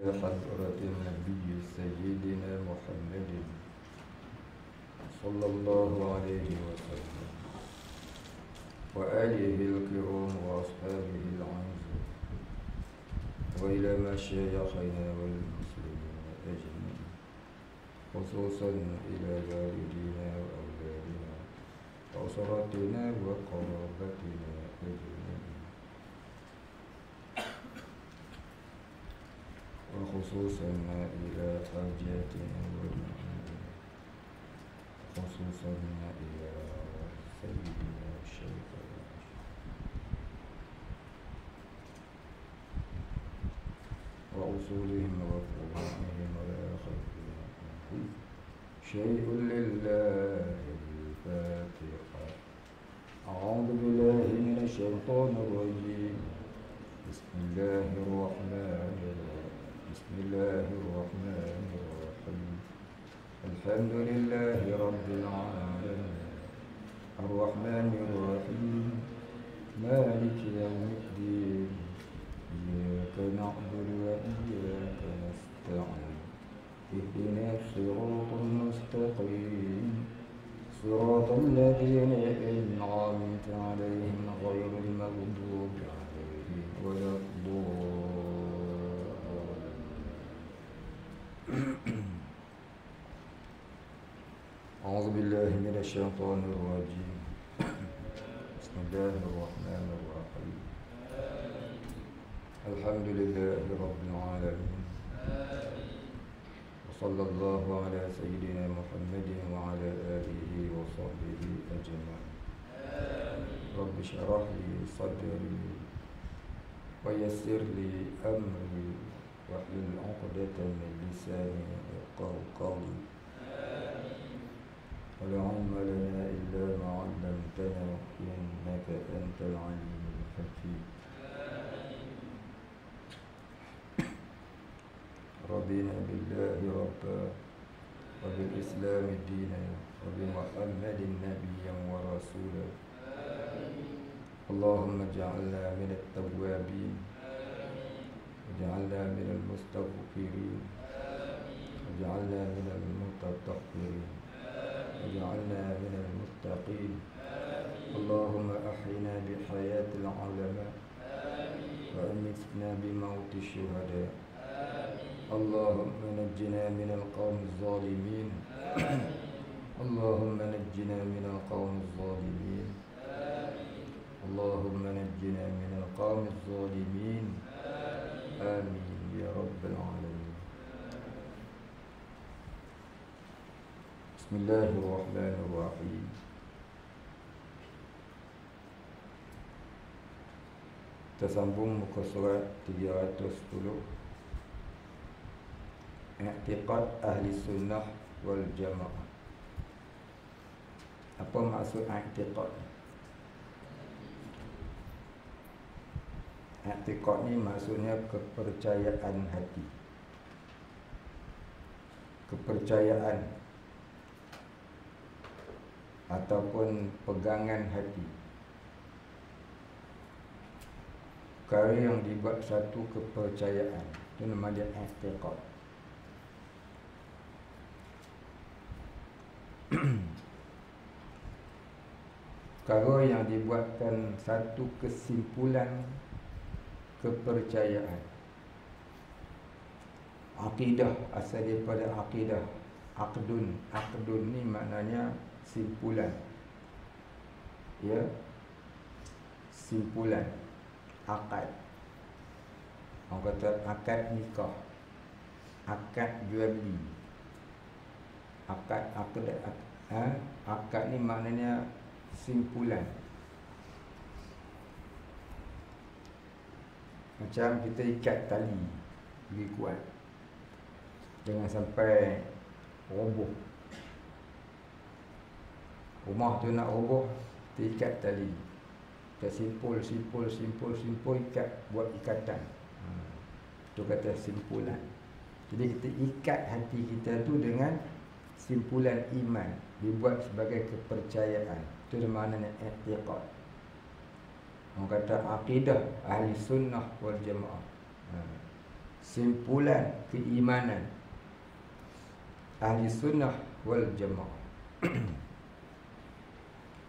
حضرة النبي سيدنا محمد صلى الله عليه وسلم وآله الكرام وأصحابه العظام وإلى مشايخنا والمسلمين أجمعين خصوصا إلى والدينا وأولادنا وأسرتنا وقرابتنا أجمعين وخصوصا إلى حاجاتنا ودعائنا خصوصا إلى سيدنا الشيخ وأصولهم وفروعهم ولا خلقنا شيء لله الفاتحة. أعوذ بالله من الشيطان الرجيم. بسم الله الرحمن الرحيم. بسم الله الرحمن الرحيم. الحمد لله رب العالمين الرحمن الرحيم مالك يوم الدين إياك نعبد وإياك نستعين اهدنا الصراط المستقيم صراط الذين أنعمت عليهم غير المغضوب عليهم ولا أعوذ بالله من الشيطان الرجيم. بسم الله الرحمن الرحيم. الحمد لله رب العالمين وصلى الله على سيدنا محمد وعلى آله وصحبه أجمعين. رب اشرح لي صدري ويسر لي أمري واحلل عقدة من لساني يفقهوا قولي. ولا علم لنا إلا ما علمتنا إنك أنت العليم الحكيم. رضينا بالله ربا وبالإسلام دينا وبمحمد نبيا ورسولا. اللهم اجعلنا من التوابين واجعلنا من المستغفرين واجعلنا من المتطهرين واجعلنا من المتقين. اللهم أحينا بحياة العلماء وأمتنا بموت الشهداء. اللهم نجنا من القوم الظالمين. اللهم نجنا من القوم الظالمين. اللهم نجنا من القوم الظالمين. آمين يا رب العالمين. بسم الله الرحمن الرحيم. Tersambung muka surat 310. I'tiqad ahli sunnah wal jamaah. Apa maksud i'tiqad? I'tiqad ni maksudnya kepercayaan hati. Kepercayaan ataupun pegangan hati. Perkara yang dibuat satu kepercayaan, itu nama dia i'tiqad. Perkara yang dibuatkan satu kesimpulan kepercayaan. Akidah asal daripada akidah. Aqdun ni maknanya simpulan. Ya, simpulan. Akad. Orang kata akad nikah, akad jual beli, akad ni maknanya simpulan. Macam kita ikat tali lebih kuat, jangan sampai roboh. Rumah tu nak roboh, kita ikat tali, kita simpul, ikat, buat ikatan. Itu kata simpulan. Jadi kita ikat hati kita tu dengan simpulan iman, dibuat sebagai kepercayaan. Itu maknanya i'tiqad. Orang kata akidah ahli sunnah wal jamaah. simpulan keimanan ahli sunnah wal jamaah.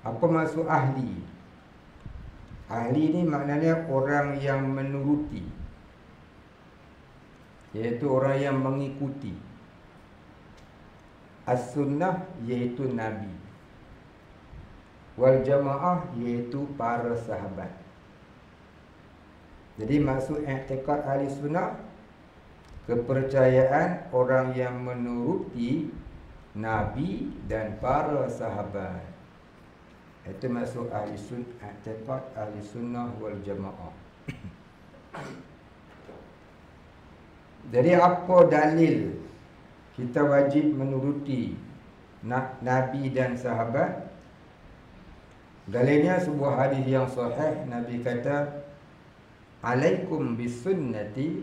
Apa maksud ahli? Ahli ni maknanya orang yang menuruti, iaitu orang yang mengikuti. As-sunnah iaitu Nabi, wal jamaah iaitu para sahabat. Jadi maksud i'tiqad ahli sunnah, kepercayaan orang yang menuruti Nabi dan para sahabat. Itu maksud ahli sunnah, i'tiqad ahli sunnah wal jamaah. Jadi apa dalil kita wajib menuruti Nabi dan sahabat? Dalilnya sebuah hadis yang sahih. Nabi kata, Alaikum bisunnati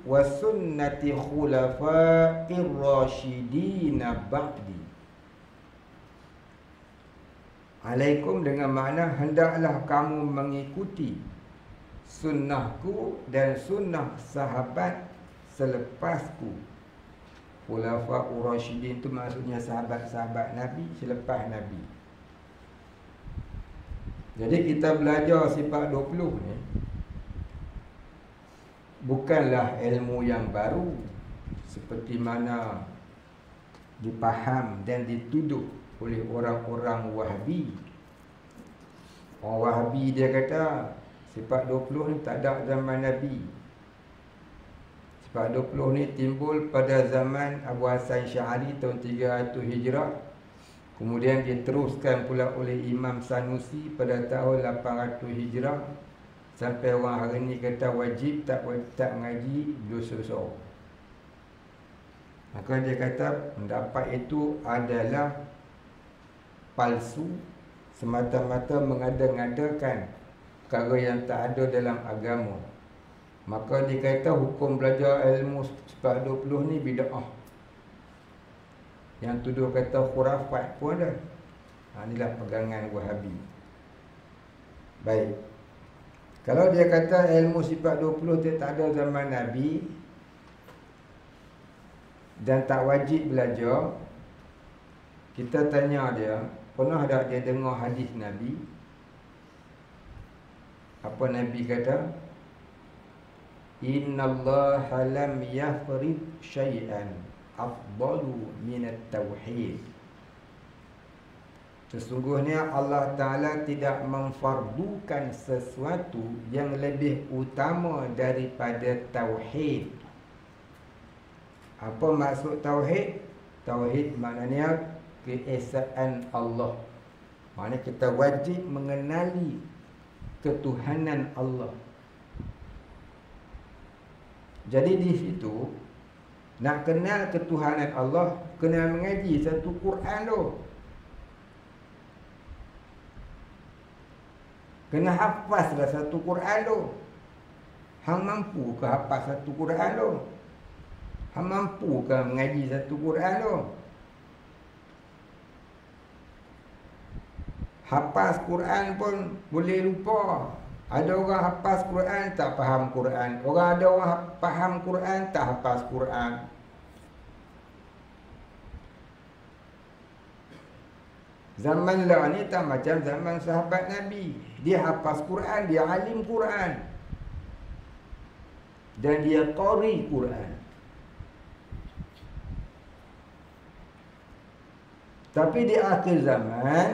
wa sunnati khulafa'ir rasyidina ba'di. Alaikum dengan makna hendaklah kamu mengikuti sunnahku dan sunnah sahabat selepasku. Khulafa'ur rasyidin itu maksudnya sahabat-sahabat Nabi selepas Nabi. Jadi kita belajar sifat 20 ni bukanlah ilmu yang baru seperti mana dipaham dan dituduh oleh orang-orang Wahabi. Orang Wahabi dia kata sifat 20 ni tak ada zaman Nabi. Sifat 20 ni timbul pada zaman Abu Hasan Sy'ari tahun 300 Hijrah. Kemudian diteruskan pula oleh Imam Sanusi pada tahun 800 Hijrah. Sampai orang hari ni kata wajib tak mengaji dosa-dosa. Maka dia kata pendapat itu adalah palsu, semata-mata mengada-ngadakan perkara yang tak ada dalam agama. Maka dia kata hukum belajar ilmu sifat 20 ni bid'ah. Yang tuduh kata khurafat pun ada. Inilah pegangan Wahabi. Baik. Kalau dia kata ilmu sifat 20 dia tak ada zaman Nabi dan tak wajib belajar, kita tanya dia, pernah tak dia dengar hadis Nabi? Apa Nabi kata? Innallaha lam yafrid syai'an afdalu minat tauhid. Sesungguhnya Allah Ta'ala tidak memfardukan sesuatu yang lebih utama daripada tauhid. Apa maksud tauhid? Tauhid maknanya keesaan Allah. Maknanya kita wajib mengenali ketuhanan Allah. Jadi di situ nak kenal ketuhanan Allah, kena mengaji satu Quran tu. Kena hafazlah satu Quran tu. Hang mampu ke hafaz satu Quran tu? Hang mampu ke mengaji satu Quran tu? Hafaz Quran pun boleh lupa. Ada orang hafaz Quran tak faham Quran. Ada orang faham Quran tak hafaz Quran. Zaman lah ni tak macam zaman sahabat Nabi. Dia hafaz Quran, dia alim Quran, dan dia qari Quran. Tapi di akhir zaman,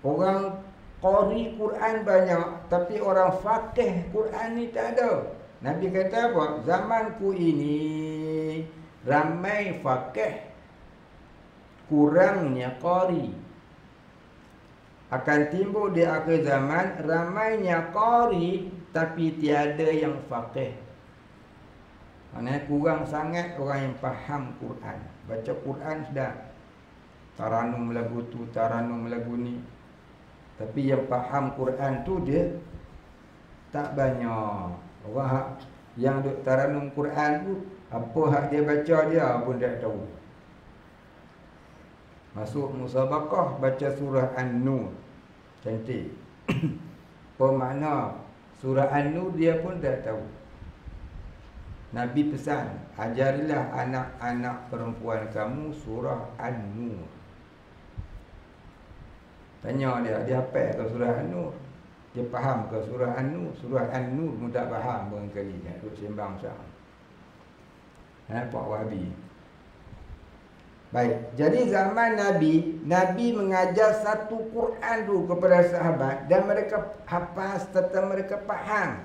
orang qari Quran banyak, tapi orang faqih Quran ni tak ada. Nabi kata apa? Zamanku ini ramai faqih, kurangnya qari. Akan timbul di akhir zaman ramainya qari tapi tiada yang faqih. Maksudnya kurang sangat orang yang faham Quran. Baca Quran sudah taranum lagu tu, taranum lagu ni, tapi yang faham Quran tu dia tak banyak. Orang yang duk taranum Quran tu, apa hak dia baca dia pun tak tahu. Masuk musabaqah baca surah An-Nur, cantik. Apa makna surah An-Nur dia pun dah tahu. Nabi pesan, ajarilah anak-anak perempuan kamu surah An-Nur. Tanya dia hafal ke surah An-Nur? Dia faham ke surah An-Nur? Surah An-Nur pun tak faham barangkali. Dia duduk sembang saham. Pak Wahabi. Baik, jadi zaman Nabi mengajar satu Quran dulu kepada sahabat dan mereka hafal serta mereka faham.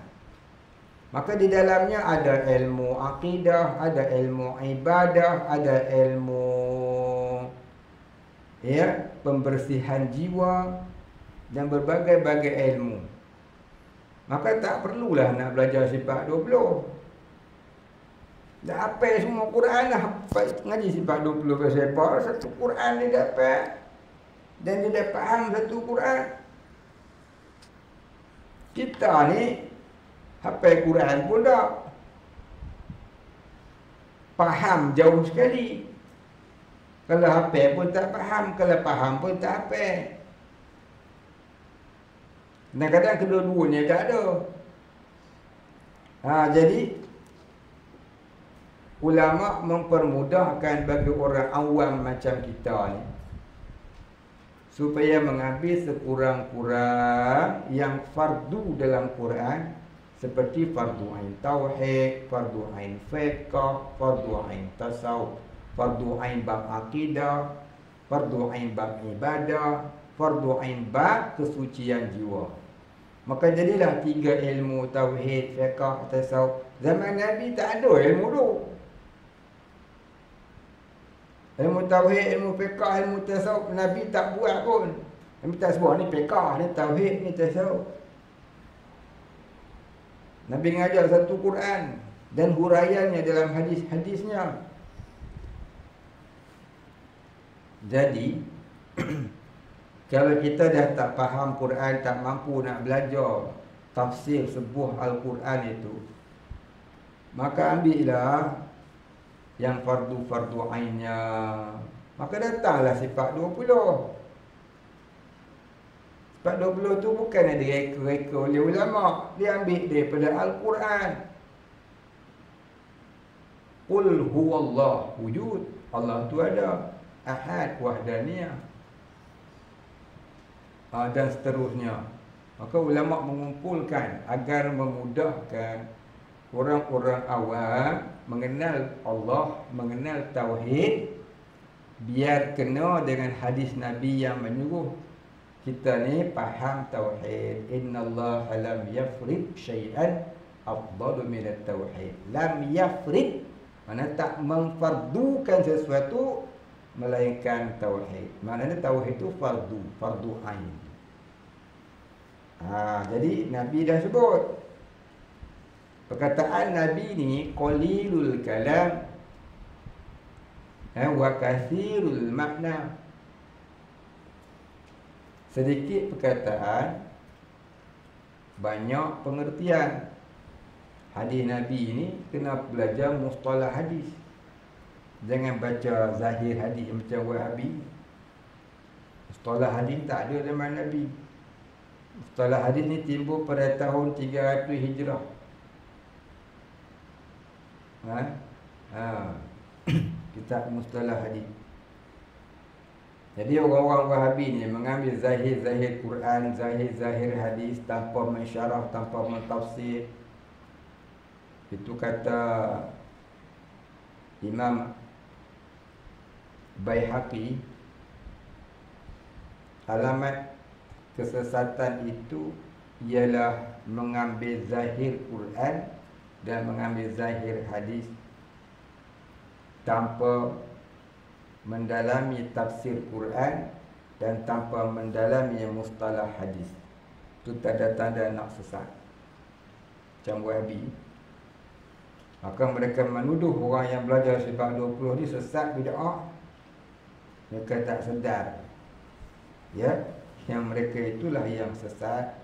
Maka di dalamnya ada ilmu akidah, ada ilmu ibadah, ada ilmu pembersihan jiwa dan berbagai-bagai ilmu. Maka tak perlulah nak belajar sifat 20. Dah hafal semua Quran dah. Ngaji sifat 20 pasal apa? Satu Quran dia dapat. Dan dia dah faham satu Quran. Kita ni hafal Quran pun tak faham jauh sekali. Kalau hafal pun tak faham, kalau faham pun tak hafal. Kadang-kadang kedua-duanya tak ada. Jadi ulama mempermudahkan bagi orang awam macam kita ni supaya mengambil sekurang-kurang yang fardu dalam Quran, seperti fardu ain tauhid, fardu ain fiqh, fardu ain tasawuf, fardu ain bab akidah, fardu ain bab ibadah, fardu ain bab kesucian jiwa. Maka jadilah 3 ilmu tauhid, fiqh, tasawuf. Zaman Nabi tak ada ilmu tu. Ilmu tauhid, ilmu fiqh, ilmu tasawuf Nabi tak buat pun. Nabi tak sebut ni fiqh, ni tauhid, ni tasawuf. Nabi mengajar satu Quran dan huraiannya dalam hadis-hadisnya. Jadi kalau kita dah tak faham Quran, tak mampu nak belajar tafsir sebuah Al-Quran itu, maka ambillah yang fardu-fardu ainnya. Maka datanglah sifat 20. Sifat 20 tu bukan ada reka-reka oleh ulama. Dia ambil daripada Al-Quran. Qul huwallah wujud. Allah tu ada. Ahad, wahdaniyah. Dan seterusnya. Maka ulama mengumpulkan agar memudahkan orang-orang awam mengenal Allah, mengenal tauhid, biar kena dengan hadis Nabi yang menyuruh kita ni faham tauhid. Innallaha lam yafrid syai'an afdalu minat tauhid. Lam yafrid mana tak memfardukan sesuatu melainkan tauhid. Maknanya tauhid itu fardu ain. Jadi Nabi dah sebut. Perkataan Nabi ni qalilul kalam wa kathirul makna. Sedikit perkataan, banyak pengertian. Hadis Nabi ni kena belajar mustalah hadis. Jangan baca zahir hadis macam Wahabi. Mustalah hadis tak ada zaman Nabi. Mustalah hadis ni timbul pada tahun 300 Hijrah. Kitab mustalah hadis. Jadi orang-orang Wahabi ni mengambil zahir-zahir Quran, zahir-zahir hadis tanpa mensyarah, tanpa mentafsir. Itu kata Imam Baihaqi, alamat kesesatan itu ialah mengambil zahir Quran dan mengambil zahir hadis tanpa mendalami tafsir Quran dan tanpa mendalami mustalah hadis. Itu tanda-tanda nak sesat macam Wahabi. Maka mereka menuduh orang yang belajar sifat 20 ni sesat, bid'ah. Mereka tak sedar, yang mereka itulah yang sesat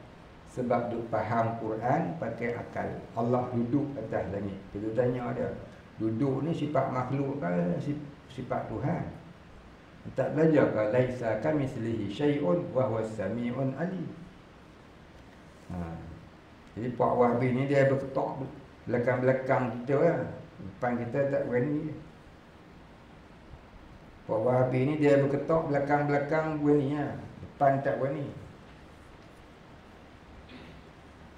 sebab duk faham Quran pakai akal. Allah duduk atas langit. Kita tanya dia, duduk ni sifat makhluk ke sifat Tuhan? Tak belajar ke laisa kamitslihi syai'un wa huwas sami'un alim. Jadi Pak Wahabi ni dia berketok belakang-belakang kita lah. Depan kita tak berani. Pak Wahabi ni dia berketok belakang-belakang berani lah. Depan tak berani.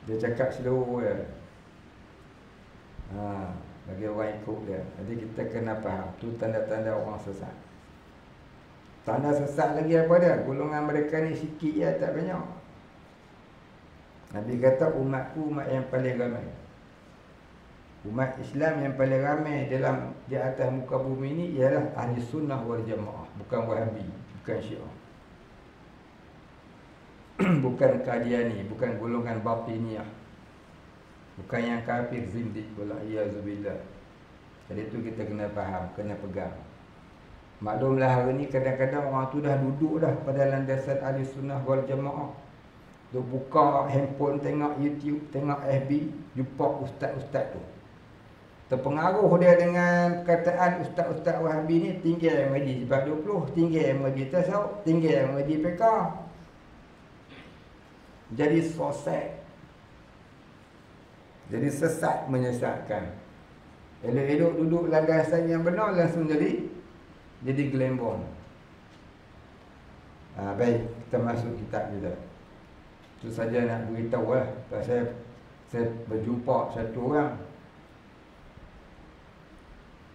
Dia cakap slow je. Bagi orang ikut dia. Jadi kita kena faham. Tu tanda-tanda orang sesat. Tanda sesat lagi apa dia? Golongan mereka ni sikit je, tak banyak. Nabi kata umatku umat yang paling ramai. Umat Islam yang paling ramai di atas muka bumi ni ialah ahli sunnah wal jamaah. Bukan Wahabi, bukan Syiah. Bukan Qadiani, bukan golongan Batiniyah. Bukan yang kafir zindik, wala'iyazubillah. Jadi tu kita kena faham, kena pegang. Maklumlah hari ni kadang-kadang orang tu dah duduk dah pada landasan ahli sunnah wal jamaah. Duk buka handphone, tengok YouTube, tengok FB, jumpa ustaz-ustaz tu. Terpengaruh dia dengan perkataan ustaz-ustaz Wahabi ni, tinggi yang mengaji sebab 20, tinggi yang mengaji tasawuf, tinggi yang mengaji fiqh. Jadi sosek. Jadi sesat, menyesatkan. Elok-elok duduk landasan yang benar, langsung jadi gelembong. Baik, kita masuk kitab kita. Itu saja nak beritahu lah. Saya berjumpa satu orang.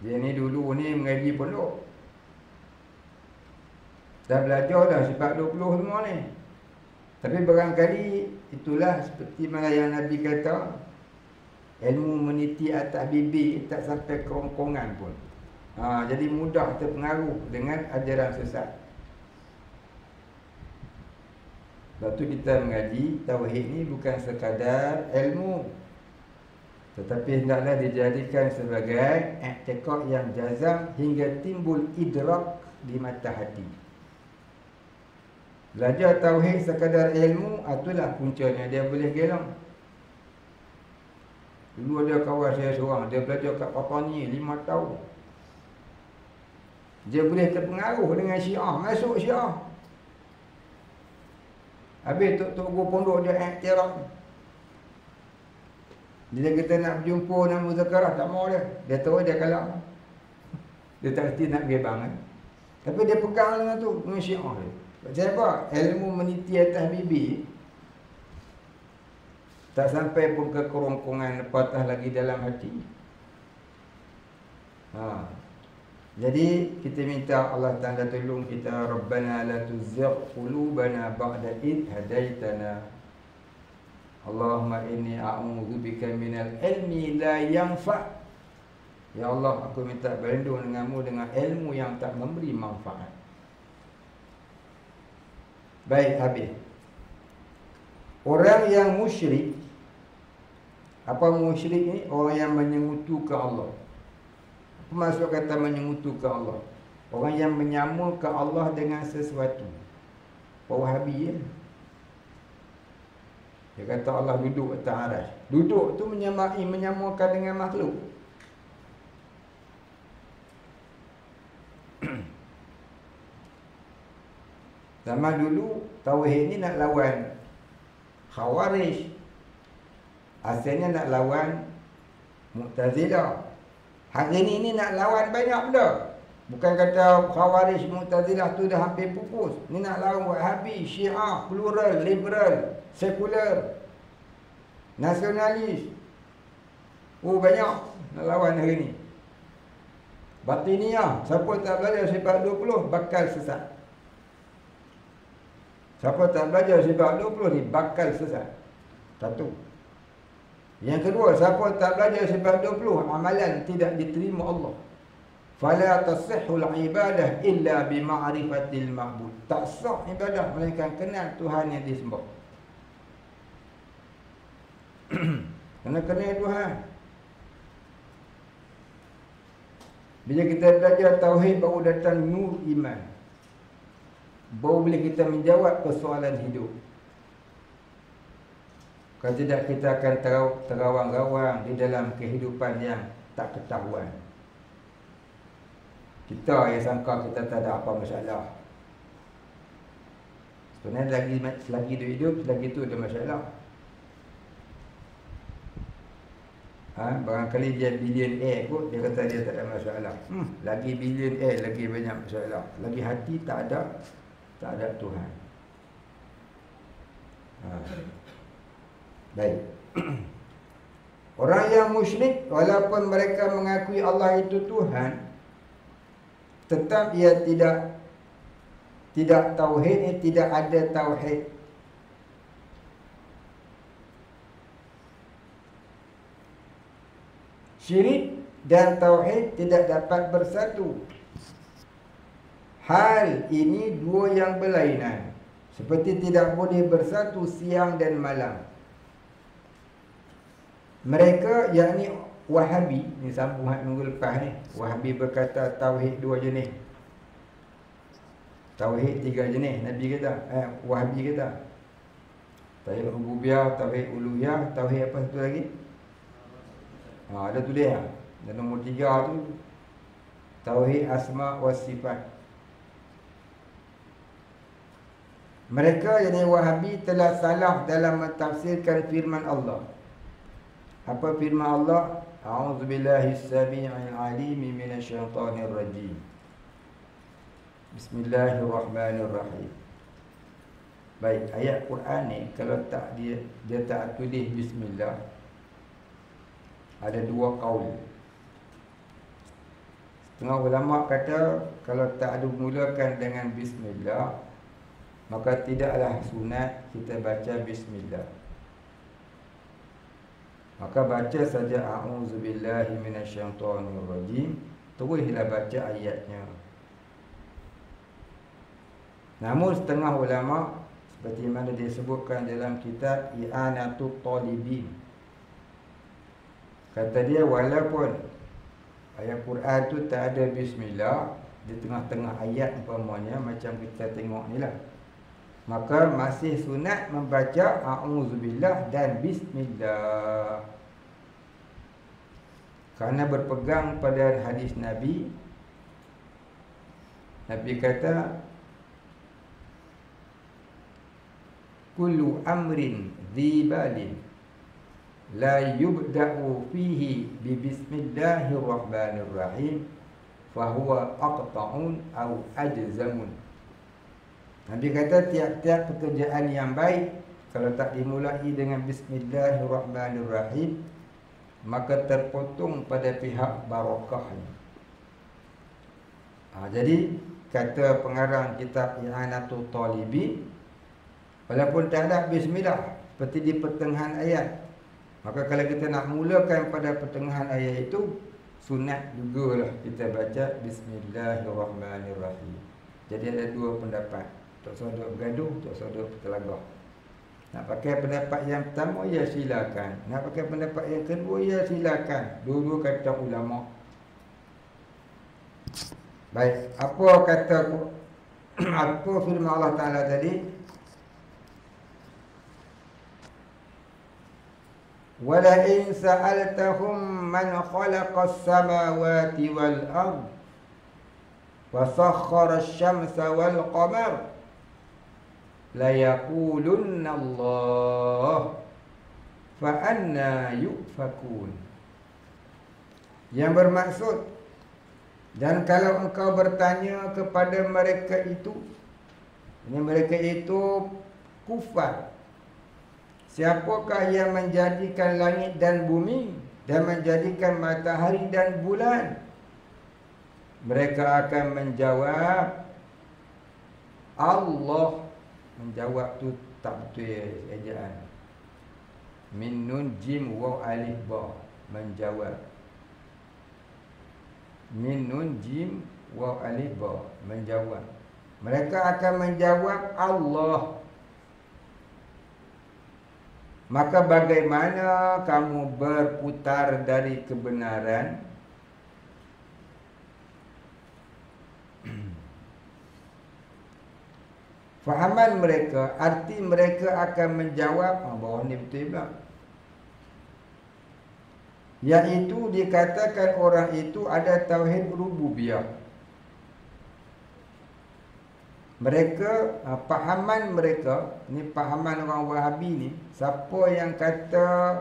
Dia ni dulu ni mengaji pondok. Dah belajar dah sifat 20 semua ni. Tapi barangkali itulah seperti mana yang Nabi kata, ilmu meniti atas bibir tak sampai kerongkongan pun. Jadi mudah terpengaruh dengan ajaran sesat. Sebab tu kita mengaji tauhid ni bukan sekadar ilmu, tetapi hendaklah dijadikan sebagai i'tiqad yang jazam hingga timbul idrak di mata hati. Belajar tauhid sekadar ilmu, itulah puncanya dia boleh gelong. Dulu ada kawan saya seorang, dia belajar kat Papua ni 5 tahun. Dia boleh terpengaruh dengan Syiah, masuk Syiah. Habis tok guru pondok dia iktiraf. Bila kita nak berjumpa nak muzakarah, tak mau dia. Dia tahu dia kalah. Dia tak reti nak gebang kan. Tapi dia pegang dengan tu, dengan Syiah dia. Sebab apa? Ilmu meniti atas bibir tak sampai pun ke kerongkongan, patah lagi dalam hati. Jadi kita minta Allah Ta'ala tolong kita. Rabbana la tuzigh qulubana ba'da id hadaitana. Allahumma inni a'udzubika minal ilmi la yanfa'. Ya Allah, aku minta berlindung denganmu dengan ilmu yang tak memberi manfaat. Baik, habis. Orang yang musyrik. Apa musyrik ni? Orang yang menyengutukan Allah. Apa maksud kata menyengutukan Allah? Orang yang menyamakan Allah dengan sesuatu. Wahabi ya. Dia kata Allah duduk atas arasy. Duduk tu menyamakan dengan makhluk. Zaman dulu tauhid ni nak lawan Khawarij. Asalnya nak lawan Mu'tazilah. Hari ni nak lawan banyak benda. Bukan kata Khawarij Mu'tazilah tu dah hampir pupus. Ni nak lawan Wahabi, Syiah, plural, liberal, sekular, nasionalis. Banyak nak lawan hari ni. Batiniyah, siapa tak belajar sifat 20 bakal sesat. Siapa tak belajar sifat 20 ni bakal sesat. Satu. Yang kedua, siapa tak belajar sifat 20, amalan tidak diterima Allah. Fala tasihhul ibadah illa bima'rifatil ma'bud. Tak sah ibadah melainkan kenal Tuhan yang disembah. Kena kenal Tuhan. Bila kita belajar tauhid, baru datang nur iman. Baru boleh kita menjawab persoalan hidup. Kalau tidak, kita akan terawang-rawang di dalam kehidupan yang tak ketahuan. Kita yang sangka kita tak ada apa masalah. Sebenarnya selagi hidup, selagi itu ada masalah. Barangkali dia billionaire kot, dia kata dia tak ada masalah. Lagi billionaire, lagi banyak masalah. Lagi hati tak ada Tuhan. Baik. Orang yang musyrik, walaupun mereka mengakui Allah itu Tuhan, tetap ia tidak tauhid, tidak ada tauhid. Syirik dan tauhid tidak dapat bersatu. Hal ini dua yang berlainan, seperti tidak boleh bersatu siang dan malam. Mereka, yakni Wahabi, ni sambungan minggu lepas ni. Wahabi berkata tauhid dua jenis, tauhid tiga jenis. Nabi kata, Wahabi kata tauhid rububiyah, tauhid uluhiyah, tauhid apa satu lagi? Ada tulis lah. Dan nombor 3 tu tauhid asma wa sifat. Mereka, yakni Wahabi, telah salah dalam mentafsirkan firman Allah. Apa firman Allah? A'udzubillahi as-sami'il 'alim minasyaitonir rajim. Bismillahirrahmanirrahim. Baik, ayat Quran ni kalau tak dia tak tulis bismillah, ada dua kaul. Setengah ulama kata kalau tak ada mulakan dengan bismillah, maka tidaklah sunat kita baca bismillah. Maka baca saja a'udzubillahi minasyaitonir rajim, teruslah baca ayatnya. Namun setengah ulama, seperti mana disebutkan dalam kitab I'anatut Talibin, kata dia walaupun ayat Quran tu tak ada bismillah di tengah-tengah ayat umpamanya macam kita tengok ni lah, maka masih sunat membaca a'udzubillah dan bismillah. Kerana berpegang pada hadis Nabi. Nabi kata kullu amrin dzibalin la yubda'u fihi bi bismillahirrahmanirrahim fahuwa aqta'un aw ajzamun. Nabi kata tiap-tiap pekerjaan yang baik kalau tak dimulai dengan bismillahirrahmanirrahim, maka terpotong pada pihak barakahnya. Jadi kata pengarang kitab I'anatul Talibin, walaupun tak ada bismillah seperti di pertengahan ayat, maka kalau kita nak mulakan pada pertengahan ayat itu, sunat jugalah kita baca bismillahirrahmanirrahim. Jadi ada dua pendapat. Tak usah duk bergaduh, tak usah duk bertelagah. Nak pakai pendapat yang pertama, ya silakan. Nak pakai pendapat yang kedua, ya silakan. Dua-dua kata ulama. Baik, apa kata apa firman Allah Ta'ala tadi? Wala in sa'altahum man khalaqas samawati wal ard wa sakhkhara asy-syamsa wal qamar la yaqulunna Allah fa anna yufakun. Yang bermaksud, dan kalau engkau bertanya kepada mereka itu, ini mereka itu kufar, siapakah yang menjadikan langit dan bumi dan menjadikan matahari dan bulan? Mereka akan menjawab Allah. Menjawab tu tak betul ejaan. Min nun jim waw alif ba. Menjawab. Min nun jim waw alif ba. Menjawab. Mereka akan menjawab Allah. Maka bagaimana kamu berputar dari kebenaran? Fahaman mereka, arti mereka akan menjawab, bawah ni betul pula, iaitu dikatakan orang itu ada tauhid rububiyah. Mereka, pahaman mereka, ni pahaman orang Wahabi ni, siapa yang kata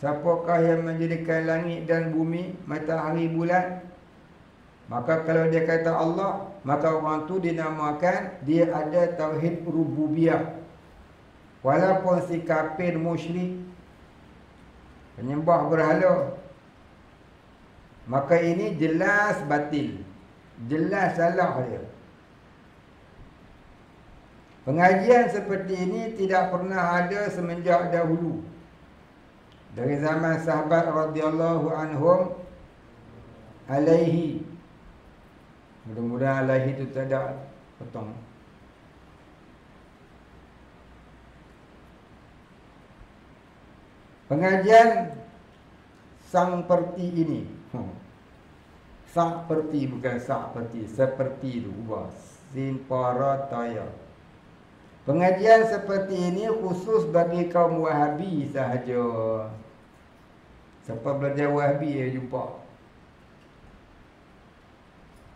Siapakah yang menjadikan langit dan bumi, matahari, bulan? Maka kalau dia kata Allah, maka orang tu dinamakan dia ada tauhid rububiyah. Walaupun si kafir musyrik, penyembah berhala, maka ini jelas batil, jelas salah dia. Pengajian seperti ini tidak pernah ada semenjak dahulu. Dari zaman sahabat radhiyallahu anhum alaihi. Mudah-mudahan alaihi itu tak ada potong. Pengajian seperti ini. Seperti bukan seperti itu ubah. Sin para taya. Pengajian seperti ini khusus bagi kaum Wahabi sahaja. Siapa belajar Wahabi ya jumpa.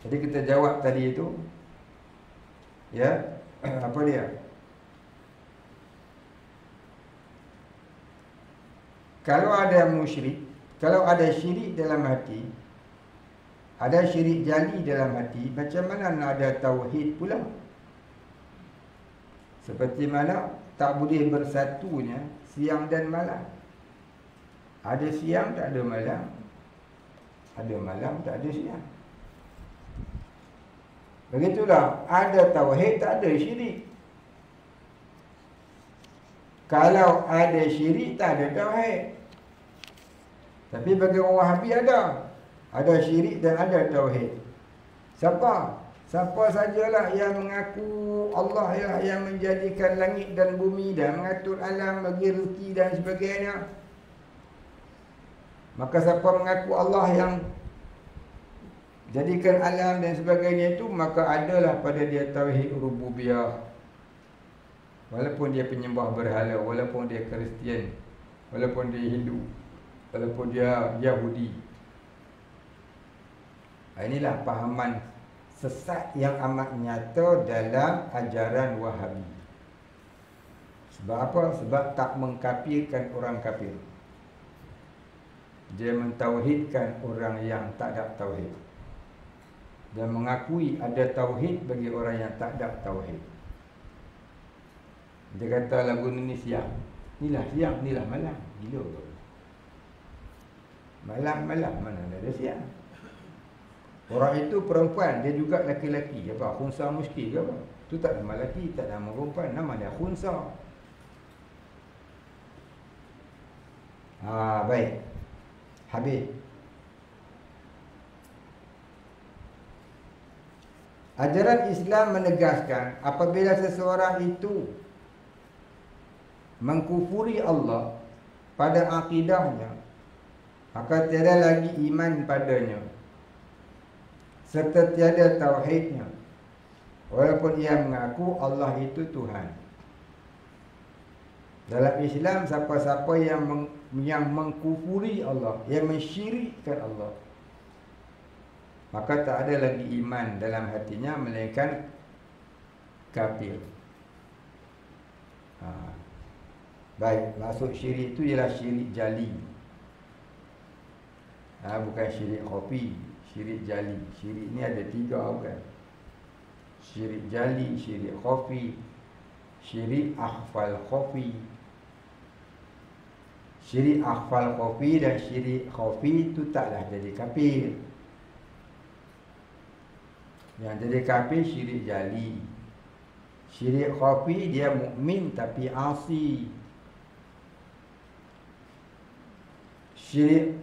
Jadi kita jawab tadi itu. Ya, apa dia? Kalau ada musyrik, kalau ada syirik dalam hati, ada syirik jali dalam hati, macam mana nak ada tauhid pula? Seperti mana tak boleh bersatunya siang dan malam. Ada siang tak ada malam. Ada malam tak ada siang. Begitulah, ada tauhid tak ada syirik. Kalau ada syirik tak ada tauhid. Tapi bagi orang Wahabi ada. Ada syirik dan ada tauhid. Siapa? Siapa sajalah yang mengaku Allah lah yang menjadikan langit dan bumi dan mengatur alam, bagi rezeki dan sebagainya. Maka siapa mengaku Allah yang jadikan alam dan sebagainya itu, maka adalah pada dia tauhid rububiyah. Walaupun dia penyembah berhala, walaupun dia Kristian, walaupun dia Hindu, walaupun dia Yahudi. Inilah pahaman sesat yang amat nyata dalam ajaran Wahabi. Sebab apa? Sebab tak mengkafirkan orang kafir. Dia mentauhidkan orang yang tak ada tauhid. Dan mengakui ada tauhid bagi orang yang tak ada tauhid. Dia kata lagu ni siang. Inilah siang, inilah malam. Gila. Malam-malam mana ada siang. Orang itu perempuan, dia juga laki-laki. Apa? Khunsa muskil ke apa? Itu tak nama lelaki, tak nama perempuan. Nama dia khunsa. Baik. Habis. Ajaran Islam menegaskan apabila seseorang itu mengkufuri Allah pada akidahnya, maka tiada lagi iman padanya serta tiada tauhidnya, walaupun ia mengaku Allah itu Tuhan. Dalam Islam, siapa-siapa yang mengkufuri Allah, yang mensyirikkan Allah, maka tak ada lagi iman dalam hatinya, melainkan kafir. Baik, maksud syirik itu ialah syirik jali. Bukan syirik khafi, syirik jali. Syirik ni ada 3 bukan? Syirik jali, syirik khafi, syirik akhfal khafi. Syirik akhfal khafi dan syirik khafi itu taklah jadi kafir. Yang jadi kafir syirik jali. Syirik khafi dia mukmin tapi asi. Syirik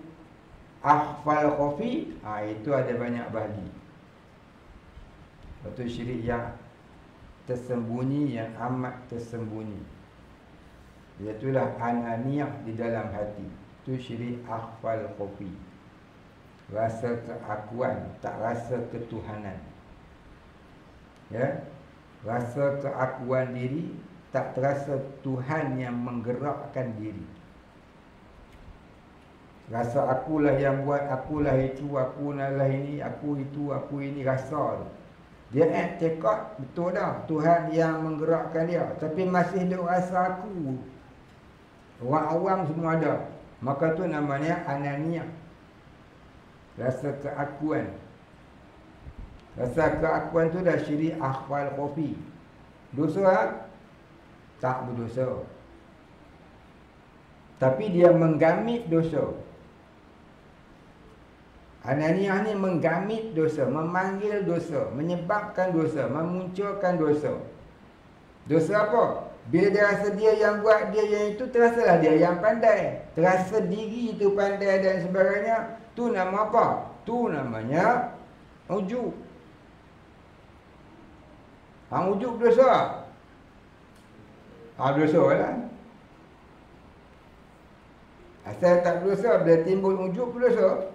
akhfal khafi, itu ada banyak bahagi. Lepas tu syirik yang tersembunyi, yang amat tersembunyi, iaitulah ananiyah di dalam hati. Itu syirik akhfal khafi. Rasa keakuan, tak rasa ketuhanan. Ya, rasa keakuan diri, tak terasa Tuhan yang menggerakkan diri. Rasa akulah yang buat, akulah itu, akulah ini, aku itu, aku ini, rasa tu. Dia i'tiqad betul dah Tuhan yang menggerakkan dia, tapi masih dia rasa aku. Orang awam semua ada. maka tu namanya ananiah. Rasa keakuan. Rasa keakuan tu dah syirik akhwal khafi. Dosa tak berdosa, tapi dia menggamit dosa. Ananiah ni menggamit dosa, memanggil dosa, menyebabkan dosa, memunculkan dosa. Dosa apa? Bila dia rasa dia yang buat, dia yang itu, terasalah dia yang pandai. Terasa diri itu pandai dan sebagainya. Tu nama apa? Tu namanya ujub. Hang ujub dosa. Dosa lah. Asal tak berdosa, bila timbul ujub berdosa.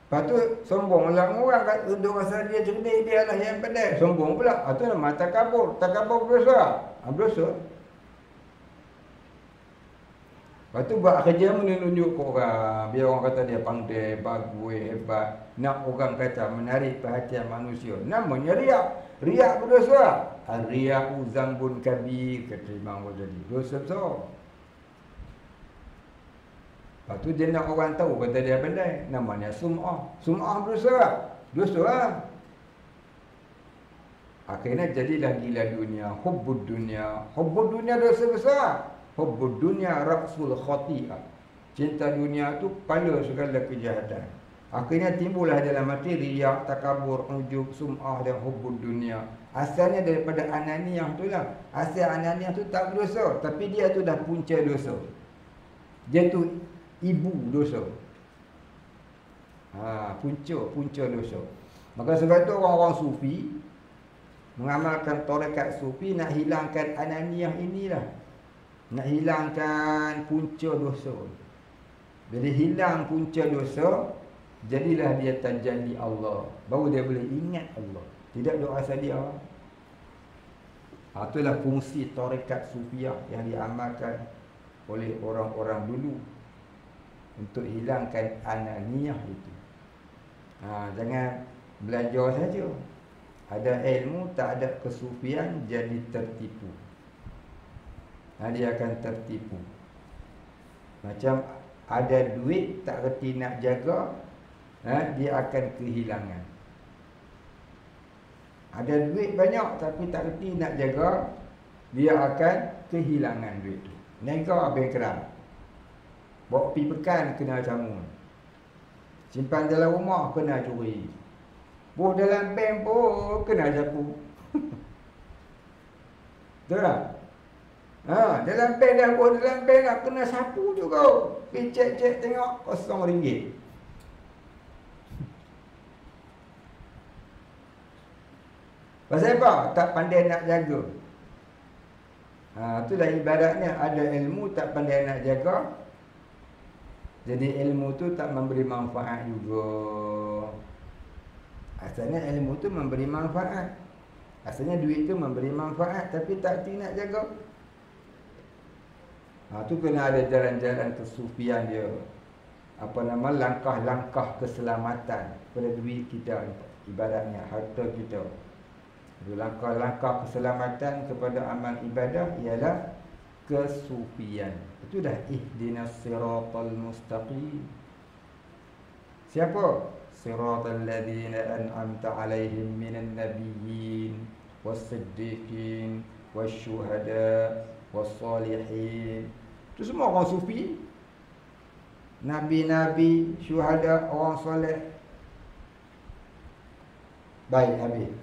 Lepas tu sombong lah orang kat duduk rasa dia cerdik, dia lah yang pandai. Sombong pula. Itu nama takabur. Takabur berdosa. Berdosa. Lepas tu buat kerja menunjuk ke orang. Biar orang kata dia pandai, bagus, hebat. Nak orang kata menarik perhatian manusia. Namanya riak. Riak berdosa. Riak zambun kabir, kata Imam Ghazali. Dosa besar. Lepas tu dia nak orang tahu kata dia pandai. Namanya sum'ah. Sum'ah berdosa. Dosa lah. Akhirnya jadilah gila dunia. Hubbud dunia. Hubbud dunia dosa besar. Hubbud dunia ra'sul khati'ah. Cinta dunia tu kepala segala kejahatan. Akhirnya timbullah dalam hati riak, takabur, ujub, sum'ah dan hubbud dunia. Asalnya daripada ananiah tu lah. Asal ananiah tu tak berdosa, tapi dia tu dah punca dosa. Dia tu ibu dosa. Punca dosa. Maka sebab tu orang-orang sufi mengamalkan tarekat sufi nak hilangkan ananiah inilah. Nak hilangkan punca dosa. Bila hilang punca dosa, jadilah dia tajalli Allah. Baru dia boleh ingat Allah. Tidak doa sadia. Itulah fungsi tarekat sufiah yang diamalkan oleh orang-orang dulu untuk hilangkan ananiah itu. Jangan belajar saja. Ada ilmu, tak ada kesufian, jadi tertipu. Dia akan tertipu. Macam ada duit, tak reti nak jaga, dia akan kehilangan. Ada duit banyak tapi tak reti nak jaga, dia akan kehilangan duit tu. Nega bankrupt. Bawa pergi pekan kena camun. Simpan dalam rumah kena curi. Buh dalam bank pun kena sapu. Betul tak? Dalam bank dah buh dalam bank dah kena sapu juga. Pergi cek-cek tengok RM0. Pasal apa? Tak pandai nak jaga. Itulah ibaratnya ada ilmu tak pandai nak jaga. Jadi ilmu tu tak memberi manfaat juga. Asalnya ilmu tu memberi manfaat. Asalnya duit tu memberi manfaat, tapi tak nak jaga. Tu kena ada jalan-jalan kesufian dia. Langkah-langkah keselamatan pada duit kita, ibaratnya harta kita. Langkah-langkah keselamatan kepada amal ibadah ialah kesufian. Itu dah ihdinas siratal mustaqim. Siapa? Siratal ladzina an'amta 'alaihim minan nabiyyin was-siddiqin wasyuhada was-salihin. Itu semua orang sufi. Nabi-nabi, syuhada, orang soleh. Baik, habis.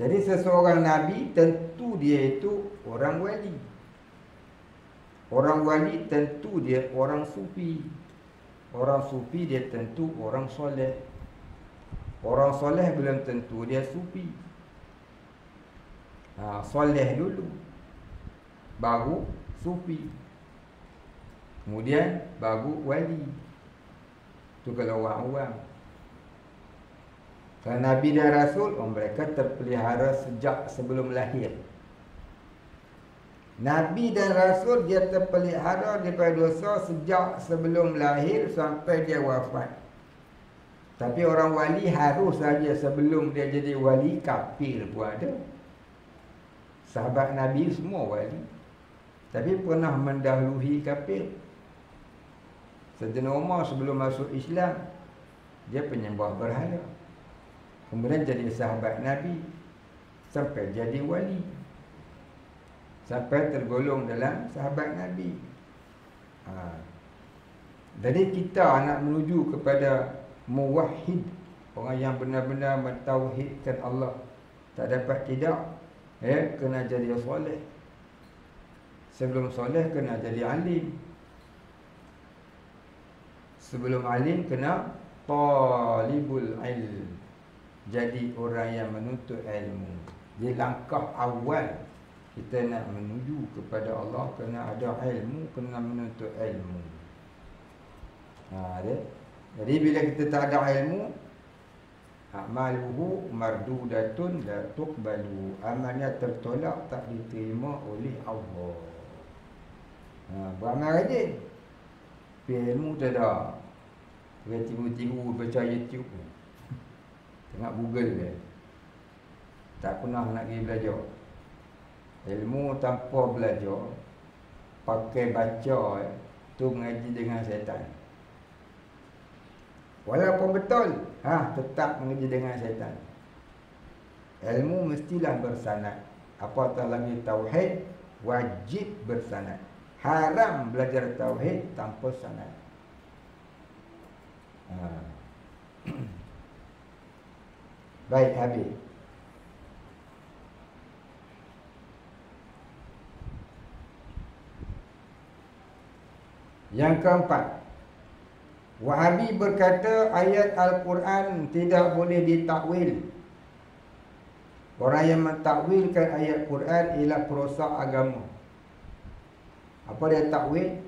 Jadi seseorang Nabi tentu dia itu orang wali. Orang wali tentu dia orang sufi. Orang sufi dia tentu orang soleh. Orang soleh belum tentu dia sufi. Soleh dulu, baru sufi, kemudian baru wali. Itu kalau orang-orang. Kalau Nabi dan Rasul, mereka terpelihara sejak sebelum lahir. Nabi dan Rasul dia terpelihara daripada dosa sejak sebelum lahir sampai dia wafat. Tapi orang wali harus saja sebelum dia jadi wali kafir pun ada. Sahabat Nabi semua wali, tapi pernah mendahului kafir. Sayyidina Umar sebelum masuk Islam, dia penyembah berhala, kemudian jadi sahabat Nabi, sampai jadi wali, sampai tergolong dalam sahabat Nabi. Jadi kita nak menuju kepada muwahhid, orang yang benar-benar mentauhidkan Allah, tak dapat tidak, kena jadi soleh. Sebelum soleh kena jadi alim. Sebelum alim kena talibul ilm, jadi orang yang menuntut ilmu. Jadi langkah awal kita nak menuju kepada Allah, kena ada ilmu, kena menuntut ilmu. Jadi bila kita tak ada ilmu, a'maluhu mardudatun la tuqbalu, amalnya tertolak, tak diterima oleh Allah. Beramal rajin, tapi ilmu tak ada, dia tiru-tiru baca YouTube, tengok Google dia, tak pernah nak pergi belajar. Ilmu tanpa belajar, pakai baca, tu mengaji dengan syaitan. Walaupun betul, tetap mengaji dengan syaitan. Ilmu mestilah bersanad. Apatah lagi tauhid, wajib bersanad. Haram belajar tauhid tanpa sanad. Baik, habis. Yang keempat, Wahabi berkata ayat Al-Quran tidak boleh ditakwil. Orang yang mentakwilkan ayat Quran ialah perosak agama. Apa dia takwil?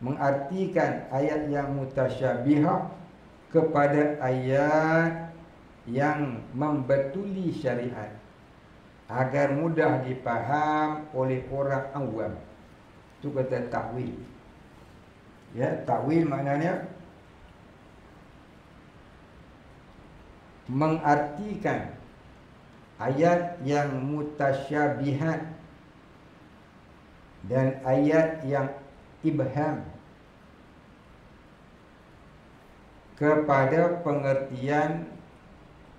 Mengartikan ayat yang mutasyabihah kepada ayat yang membetuli syariat agar mudah dipaham oleh orang awam. Itu kata takwil. Ya, takwil maknanya mengartikan ayat yang mutasyabihat dan ayat yang ibham kepada pengertian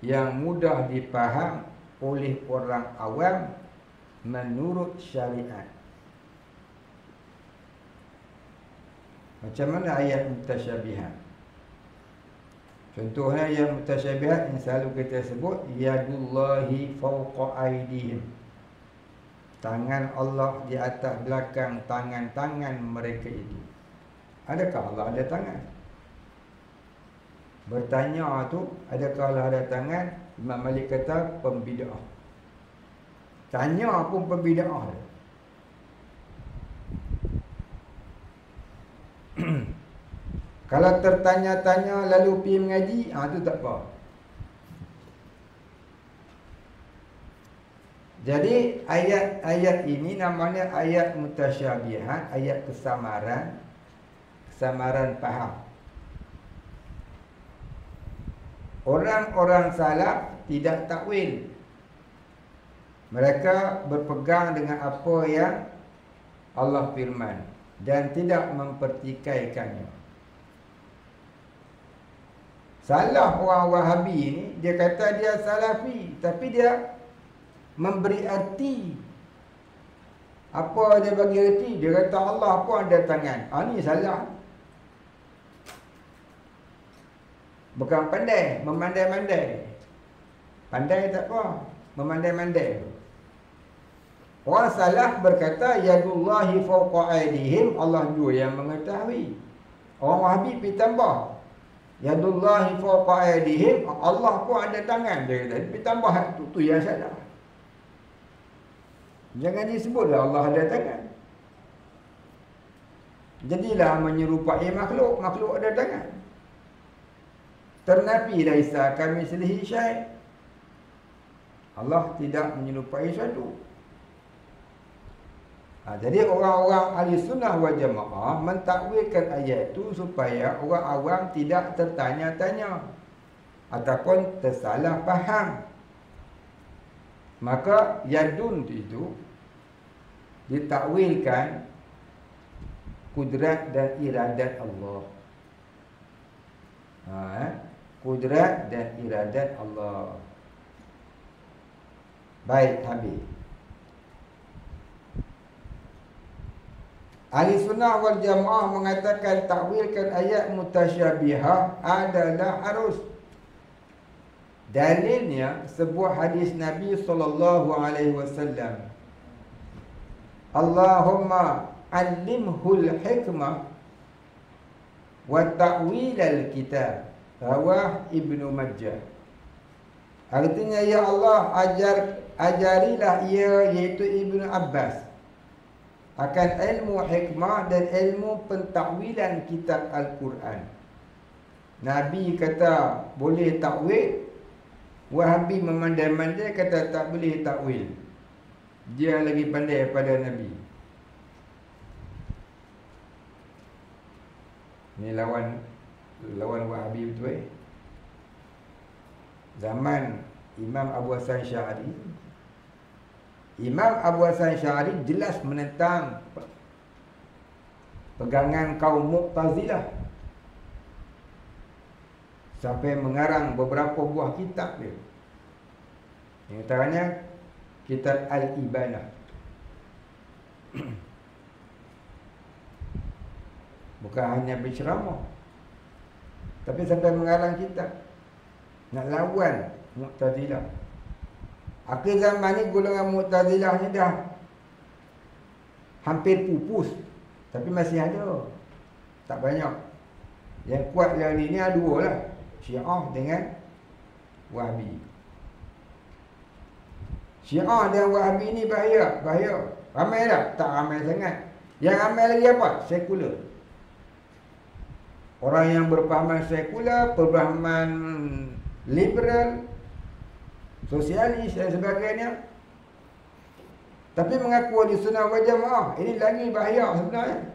yang mudah dipaham oleh orang awam menurut syariat. Macam mana ayat mutasyabihat? Contohnya yang mutasyabihat yang selalu kita sebut, yadullahi fawqa aydihim, tangan Allah di atas belakang tangan-tangan mereka itu. Adakah Allah ada tangan? Bertanya tu, adakah Allah ada tangan? Imam Malik kata pembida'ah. Tanya pun pembida'ah. Kalau tertanya-tanya lalu pergi mengaji, tu tak apa. Jadi ayat-ayat ini namanya ayat mutasyabihat, ayat kesamaran faham. Orang-orang salaf tidak takwil. Mereka berpegang dengan apa yang Allah firman dan tidak mempertikaikannya. Salah orang Wahabi ni, dia kata dia salafi, tapi dia memberi arti. Apa dia bagi arti? Dia kata Allah pun ada tangan. Ni salah. Bukan pandai, memandai-mandai. Pandai tak apa, memandai-mandai. Orang salah berkata yadullahi fawqa aydihim, Allah juga yang mengetahui. Orang Wahabi pergi tambah, yadullahi fawqa aydihim, Allah pun ada tangan. Dia kata, pergi tambah tu yang salah. Jangan disebutlah Allah ada tangan. Jadilah menyerupai makhluk, makhluk ada tangan. Ternafi laisa kamitslihi syai'. Allah tidak menyerupai sesuatu. Jadi orang-orang ahli sunnah wal jamaah mentakwilkan ayat itu supaya orang awam tidak tertanya-tanya ataupun tersalah faham. Maka yadun itu ditakwilkan kudrat dan iradat Allah. Kudrat dan iradat Allah. Baik, habis. Ahli sunnah wal jamaah mengatakan takwilkan ayat mutasyabihah adalah harus. Dalilnya sebuah hadis Nabi SAW. Allahumma allimhul hikmah wa ta'wil al-kitab. Rawah Ibnu Majah. Artinya, ya Allah, ajarilah ia, iaitu Ibnu Abbas, akan ilmu hikmah dan ilmu pentakwilan kitab Al-Quran. Nabi kata boleh takwil, Wahabi memandai-mandai kata tak boleh takwil. Dia lagi pandai daripada Nabi. Ni lawan Wahabi betul. Zaman Imam Abu Hasan Sya'ari, Imam Abu Hasan Sya'ari jelas menentang pegangan kaum Mu'tazilah, sampai mengarang beberapa buah kitab dia. Yang antaranya kitab Al-Ibanah. Bukan hanya berceramah, tapi sampai mengarang kitab nak lawan Mu'tazilah. Akhir zaman ni golongan Mu'tazilah ni dah hampir pupus, tapi masih ada, tak banyak. Yang kuat yang ni ada dua lah, Syiah dengan Wahabi. Syiah dan Wahabi ni bahaya. Ramai tak? Tak ramai sangat. Yang ramai lagi apa? Sekular. Orang yang berpahaman sekular, berpahaman liberal, sosialis dan sebagainya, tapi mengaku ahli sunnah wal jamaah. Ini lagi bahaya sebenarnya.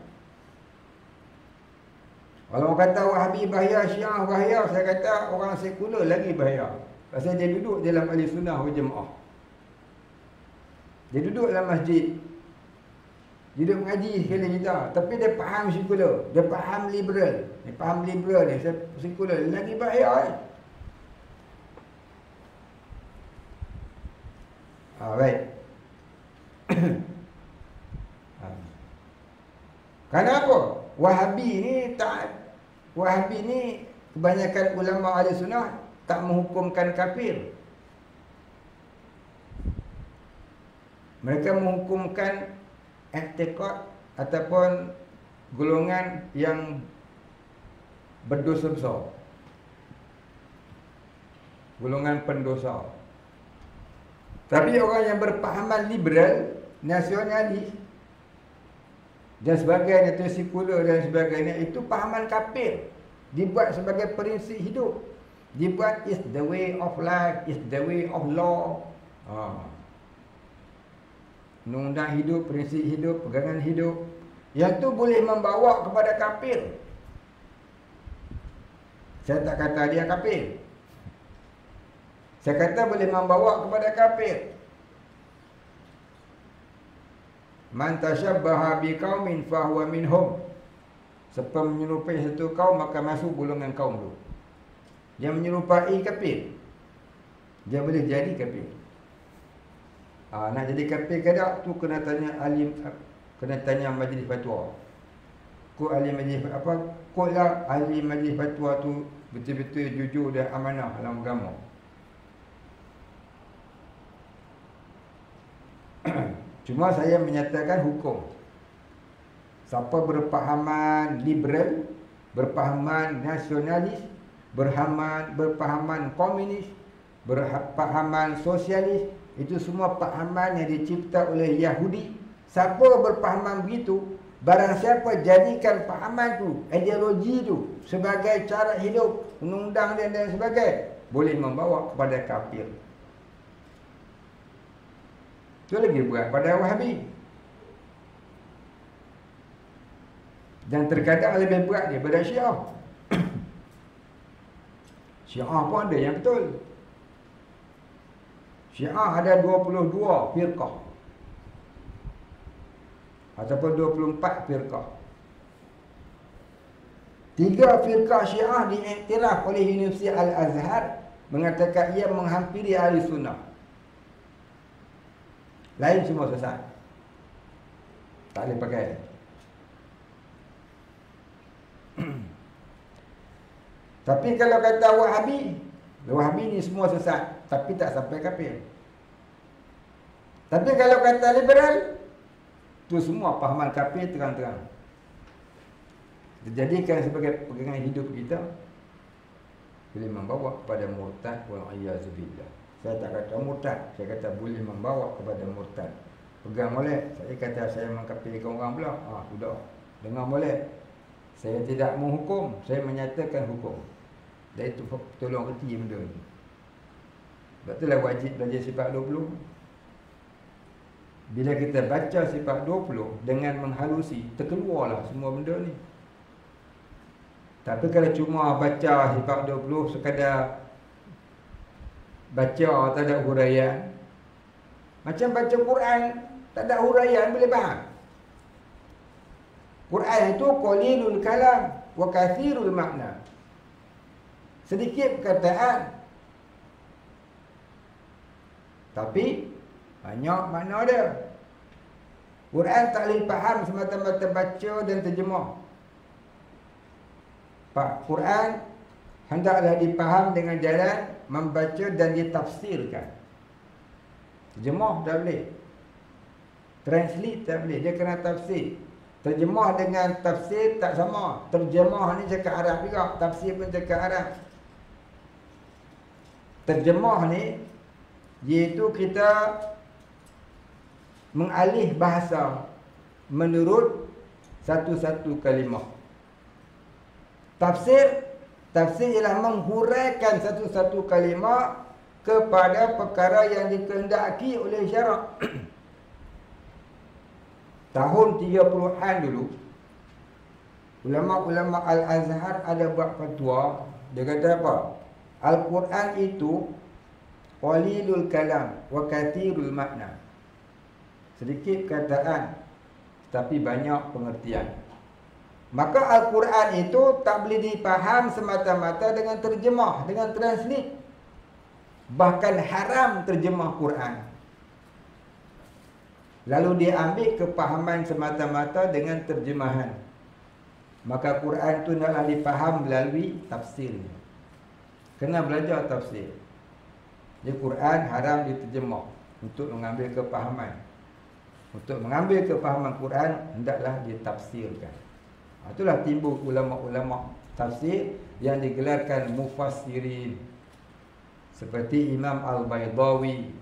Kalau orang kata Wahabi bahaya, Syiah bahaya, saya kata orang sekular lagi bahaya. Pasal dia duduk dalam ahli sunnah wal jamaah. Dia duduk dalam masjid, dia duduk mengaji sekali kita, tapi dia faham sekular, dia faham liberal. Dia faham liberal ni, sekular lagi bahaya ni. Baik. Kenapa? Wahabi ni kebanyakan ulama ahli sunnah tak menghukumkan kafir. Mereka menghukumkan i'tiqad ataupun golongan yang berdosa besar, golongan pendosa. Tapi orang yang berpahaman liberal, nasionalis dan sebagainya, itu sekular dan sebagainya, itu pahaman kafir. Dibuat sebagai prinsip hidup. Dibuat is the way of life, is the way of law. Undang-undang hidup, prinsip hidup, pegangan hidup. Yang tu boleh membawa kepada kafir. Saya tak kata dia kafir. Saya kata boleh membawa kepada kafir. Man tashabbaha biqaumin fahuwa minhum. Siapa menyerupai satu kaum maka masuk golongan kaum tu. Yang menyerupai kafir, dia boleh jadi kafir. Nak jadi kafir ke tak, tu kena tanya alim, kena tanya majlis fatwa. Kod ahli majlis apa? Kodlah ahli majlis fatwa tu betul-betul jujur dan amanah dalam agama. Cuma saya menyatakan hukum. Siapa berpahaman liberal, berpahaman nasionalis, berpahaman komunis, berpahaman sosialis, itu semua pahaman yang dicipta oleh Yahudi. Siapa berpahaman begitu, barang siapa jadikan pahaman tu, ideologi tu sebagai cara hidup, undang-undang dan sebagainya, boleh membawa kepada kafir. Itu lagi buat pada Wahabi. Dan terkadang lebih berat daripada Syiah. Syiah pun ada yang betul. Syiah ada 22 firqah. ataupun 24 firqah. 3 firqah Syiah diiktiraf oleh Universiti Al-Azhar mengatakan ia menghampiri ahli sunnah. Lain semua sesat. Tak boleh pakai. Tapi kalau kata Wahabi ni semua sesat, tapi tak sampai kafir. Tapi kalau kata liberal, tu semua pahaman kafir terang-terang. Dijadikan sebagai pegangan hidup kita, boleh membawa kepada murtad wal-iyazubillah. Saya tak kata murtad, saya kata boleh membawa kepada murtad. Pegang molek, saya kata saya mengkafirkan orang pula. Sudah. Dengar molek. Saya tidak menghukum, saya menyatakan hukum. Dan itu tolong reti benda ni. Sebab itulah wajib belajar sifat 20. Bila kita baca sifat 20 dengan menghalusi, terkeluarlah semua benda ni. Tapi kalau cuma baca sifat 20 sekadar baca tak ada huraian, macam baca Quran tak ada huraian, boleh faham? Quran itu qalilul kalam wa kathirul makna. Sedikit perkataan tapi banyak makna dia. Quran tak boleh faham semata-mata baca dan terjemah. Quran hendaklah dipaham dengan jalan membaca dan ditafsirkan. Terjemah tak boleh, translate tak boleh, dia kena tafsir. Terjemah dengan tafsir tak sama. Terjemah ni cakap Arab juga, tafsir pun cakap Arab. Terjemah ni iaitu kita mengalih bahasa menurut satu-satu kalimah. Tafsir ialah menghuraikan satu-satu kalimah kepada perkara yang dikehendaki oleh syarak. Tahun 30-an dulu, ulama-ulama Al-Azhar ada buat fatwa. Dia kata apa? Al-Quran itu qalilul kalam wa kathirul makna. Sedikit perkataan tapi banyak pengertian. Maka Al-Quran itu tak boleh dipaham semata-mata dengan terjemah, dengan translate. Bahkan haram terjemah Quran. Lalu dia ambil kepahaman semata-mata dengan terjemahan. Maka Quran itu naklah dipaham melalui tafsirnya. Kena belajar tafsir. Jadi Quran haram diterjemah untuk mengambil kepahaman. Untuk mengambil kepahaman Quran hendaklah ditafsirkan. Itulah timbul ulama-ulama tafsir yang digelarkan mufassirin. Seperti Imam Al-Baydawi,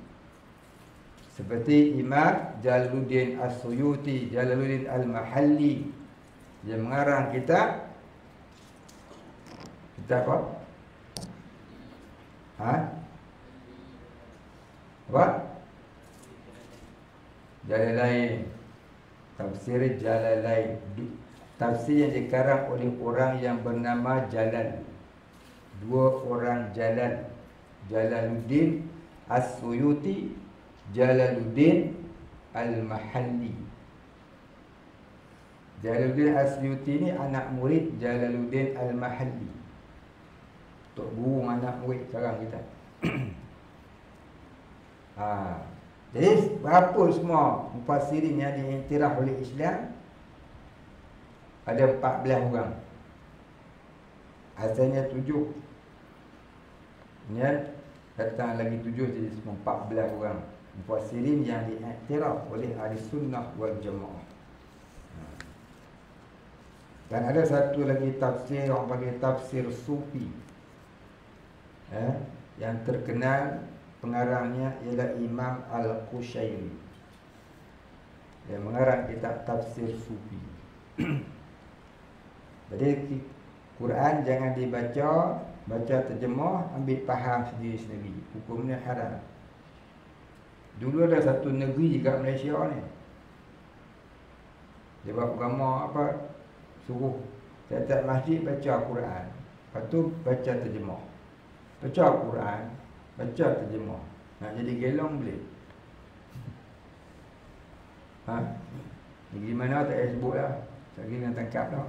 seperti Imam Jalaluddin As-Suyuti, Jalaluddin Al-Mahalli. Dia mengarang kitab apa? Apa? Jalalain. Tafsir Jalalain. Tafsir yang dikarang oleh orang yang bernama Jalal. 2 orang Jalal. Jalaluddin As-Suyuti, Jalaluddin Al-Mahalli. Jalaluddin As-Suyuti ni anak murid Jalaluddin Al-Mahalli. Tok guru anak murid sekarang kita. Jadi berapa semua mufassirin yang diiktiraf oleh Islam? Ada 14 orang. Asalnya 7. Ni datang lagi 7, jadi semua 14 orang mufassirin yang diiktiraf oleh ahli sunnah wal jamaah. Dan ada satu lagi tafsir, orang panggil tafsir sufi, yang terkenal pengarangnya ialah Imam Al-Qushairi. Dia mengarang kitab tafsir sufi. Jadi Quran jangan dibaca, baca terjemah, ambil faham sendiri-sendiri. Hukumnya haram. Dulu ada satu negeri kat Malaysia ni, dia buat agama apa, suruh setiap masjid baca Quran, lepas tu baca terjemah. Baca Quran, baca terjemah. Nak jadi gelong boleh. Negeri mana tak payah sebut lah. Tak kena tangkap dah.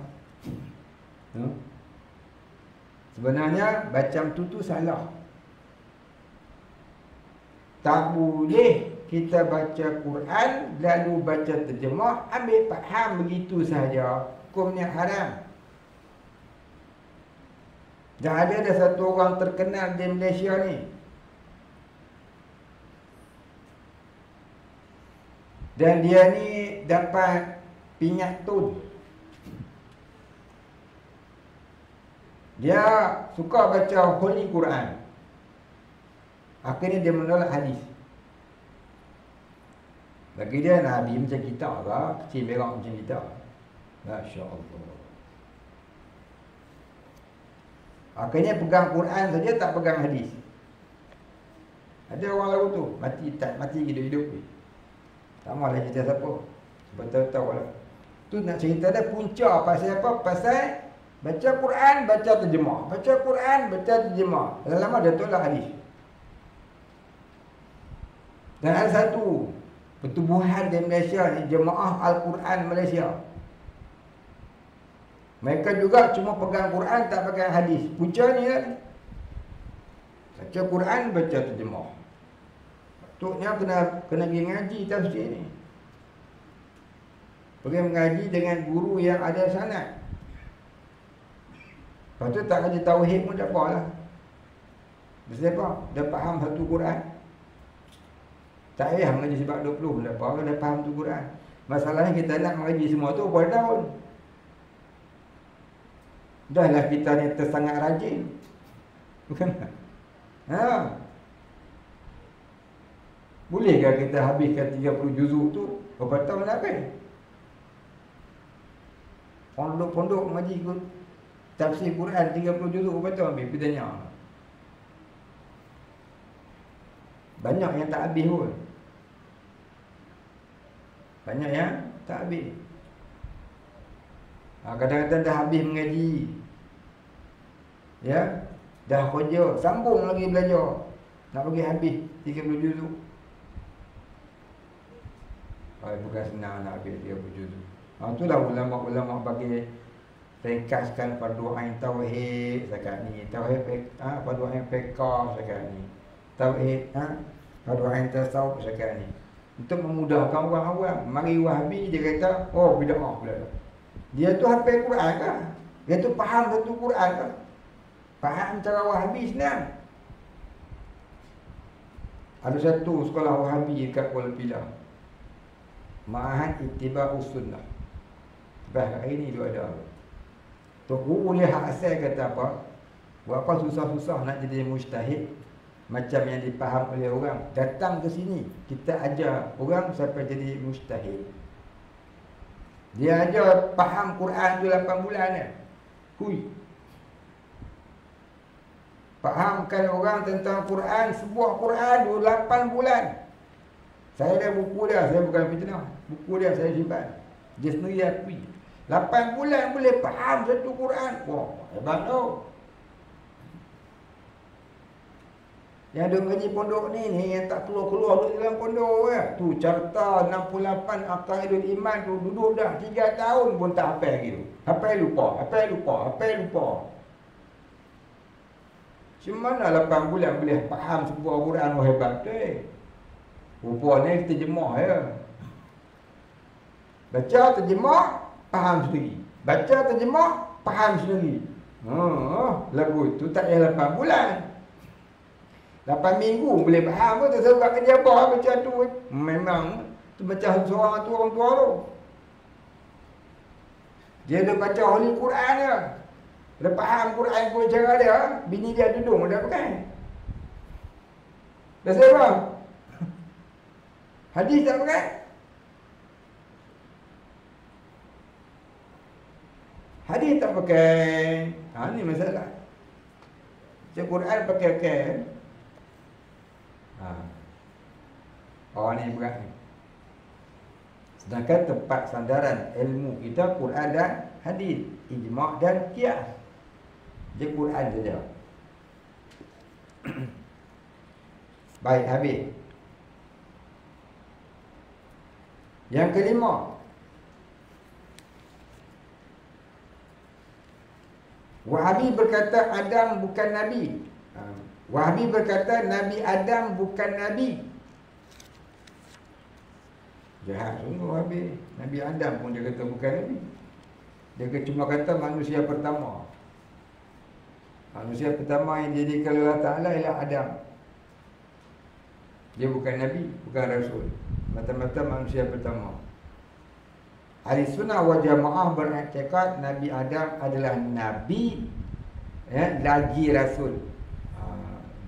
Sebenarnya macam tu salah. Tak boleh kita baca Quran lalu baca terjemah, ambil faham begitu sahaja. Hukumnya haram. Dan ada satu orang terkenal di Malaysia ni. Dan dia ni dapat pingat tun. Dia suka baca Holy Quran. Akhirnya dia menolak hadis. Bagi dia Nabi macam kita ke, kecil berak macam kita. Masya Allah. Akhirnya pegang Quran saja, tak pegang hadis. Ada orang lalu tu, mati hidup-hidup. Tak mahulah cerita siapa. Betul-betul lah. Tu nak cerita dia punca pasal apa? Pasal baca Quran, baca terjemah. Baca Quran, baca terjemah. Lama-lama dia tolak hadis. Dan ada satu pertubuhan di Malaysia ni, Jemaah Al-Quran Malaysia. Mereka juga cuma pegang Quran, tak pegang hadis. Punca ni kan. Baca Quran, baca terjemah. Patutnya kena pergi ngaji tafsir ni. Pergi mengaji dengan guru yang ada sanad. Lepas tu tak ngaji tauhid pun tak apa lah. Sebab apa? Dia faham satu Quran. Tak payah mengaji sebab 20 tak apa, dia faham tu Quran. Masalahnya kita nak mengaji semua tu berapa tahun. Dah lah kita ni tersangat rajin. Bukan? Bolehkah kita habiskan 30 juzuk tu berapa tahun nak habis? Pondok-pondok mengaji tafsir Quran 30 juzuk berapa tahun habis? Kita tanya. Banyak yang tak habis pun. Banyak yang tak habis. Kadang-kadang dah habis mengaji, ya, dah kerja, sambung lagi belajar. Nak bagi habis 30 juzuk. Bukan senang nak habis 30 juzuk. Itulah ulama-ulama bagi ringkaskan fardu ain tauhid sekarang ni. Tauhid fardu ain fiqh sekarang ni. Tauhid fardu ain tasawuf sekarang ni. Untuk memudahkan orang awam. Mari Wahabi dia kata, oh bid'ah pula. Dia tu hafal Quran kan? Dia tu faham satu Quran kan? Faham cara Wahabi senang. Ada satu sekolah Wahabi dekat Kuala Pilah, Ma'had Ittiba'us Sunnah. Bahkan hari ni tu ada. Tok guru dia hak asal kata apa? Buat apa susah-susah nak jadi mujtahid macam yang dipaham oleh orang. Datang ke sini, kita ajar orang sampai jadi mujtahid. Dia ajar faham Quran tu 8 bulan ni. Hui. Fahamkan orang tentang Quran, sebuah Quran 8 bulan. Saya ada buku dia, saya bukan fitnah. Buku dia saya simpan. Dia sendiri akui. 8 bulan boleh faham satu Quran. Wah, hebat tu. Yang ada ngaji pondok ni yang tak keluar-keluar duduk dalam pondok ya. Tu carta 68 Aqaidul Iman tu duduk dah 3 tahun pun tak hafal lagi tu. Hafal lupa. Macam mana 8 bulan boleh faham sebuah Quran hebat tu? Rupanya terjemah ya. Baca terjemah, faham sendiri. Baca terjemah, faham sendiri. Lagu tu tak payah 8 bulan. 8 minggu boleh faham pun tak sebab kerja apa macam tu. Memang tu macam seorang tu orang tua tu. Dia dah baca Holy Quran dia. Dia faham Quran pun cara dia. Bini dia duduk dia pakai. Dah sebab hadis tak pakai. Hadis tak pakai. Ni masalah. Baca Quran pakai. Orang ni berat ni. Sedangkan tempat sandaran ilmu kita Quran dan hadis, ijma' dan qiyas. Dia Quran saja. Baik, habis. Yang kelima, Wahabi berkata Adam bukan Nabi. Wahabi berkata Nabi Adam bukan Nabi. Jahat sungguh Wahabi. Nabi Adam pun dia kata bukan Nabi. Dia cuma kata manusia pertama. Manusia pertama yang dijadikan oleh Allah Ta'ala ialah Adam. Dia bukan Nabi, bukan Rasul. Mata-mata manusia pertama. Ahli Sunnah wal Jamaah beriktikad Nabi Adam adalah Nabi, lagi Rasul.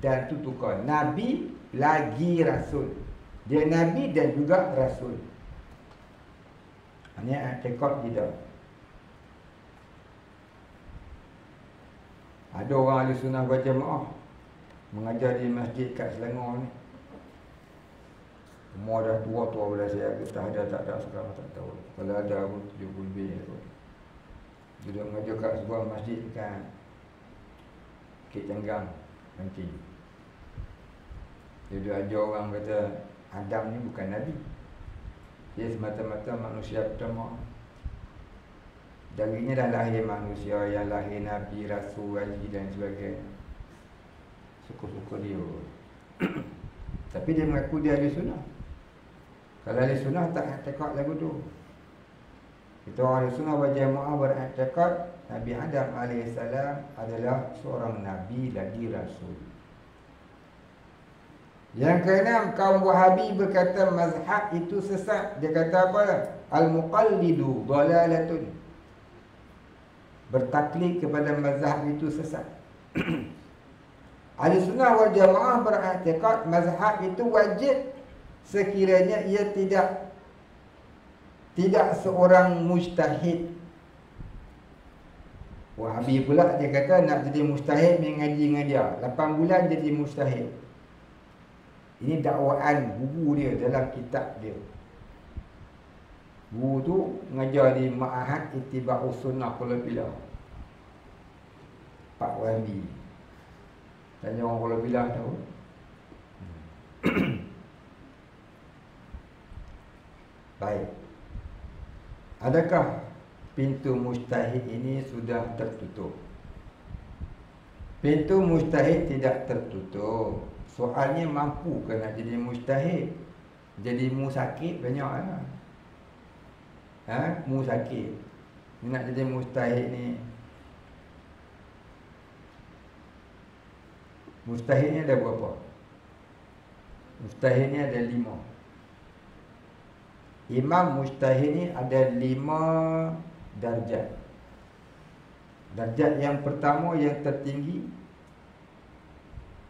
Dan tu tukar, Nabi lagi Rasul. Dia Nabi dan juga Rasul. Ini iktikad kita. Ada orang Ahli Sunnah wal Jamaah mengajar di masjid kat Selangor ni. Umur dah tua-tua pada saya, kita ada tak ada sekarang tak tahu. Kalau ada pun 70 lebih tu. Dia duduk mengajar kat sebuah masjid kan Bukit Canggang, Nanti. Dia duduk ajar orang kata Adam ni bukan Nabi. Dia semata-mata manusia pertama. Darinya dah lahir manusia yang lahir Nabi, Rasul, Wali dan sebagainya. Suka-suka dia. Tapi dia mengaku dia Ahli Sunnah. Kalau Ahli Sunnah tak i'tikad lagu tu. Kita Ahli Sunnah wal Jamaah beriktikad Nabi Adam AS adalah seorang Nabi lagi Rasul. Yang keenam, kaum Wahabi berkata mazhab itu sesat. Dia kata apa? Al-muqallidu dalalatun. Bertaklid kepada mazhab itu sesat. Ahli Sunnah wal Jamaah beriktikad mazhab itu wajib sekiranya ia tidak seorang mujtahid. Wahabi pula dia kata nak jadi mujtahid mengaji dengan dia 8 bulan jadi mujtahid. Ini dakwaan guru dia dalam kitab dia. Guru tu mengajar di Ma'had Ittiba'us Sunnah Kuala Pilah, Pak Wahabi. Tanya orang Kuala Pilah tahu. Baik. Adakah pintu mujtahid ini sudah tertutup? Pintu mujtahid tidak tertutup. Soalnya mampu ke nak jadi mujtahid? Jadi musakib banyak lah. Musakib. Nak jadi mujtahid ni, mujtahid ni ada berapa? Mujtahid ni ada 5. Imam mujtahid ni ada 5 darjat. Darjat yang pertama yang tertinggi,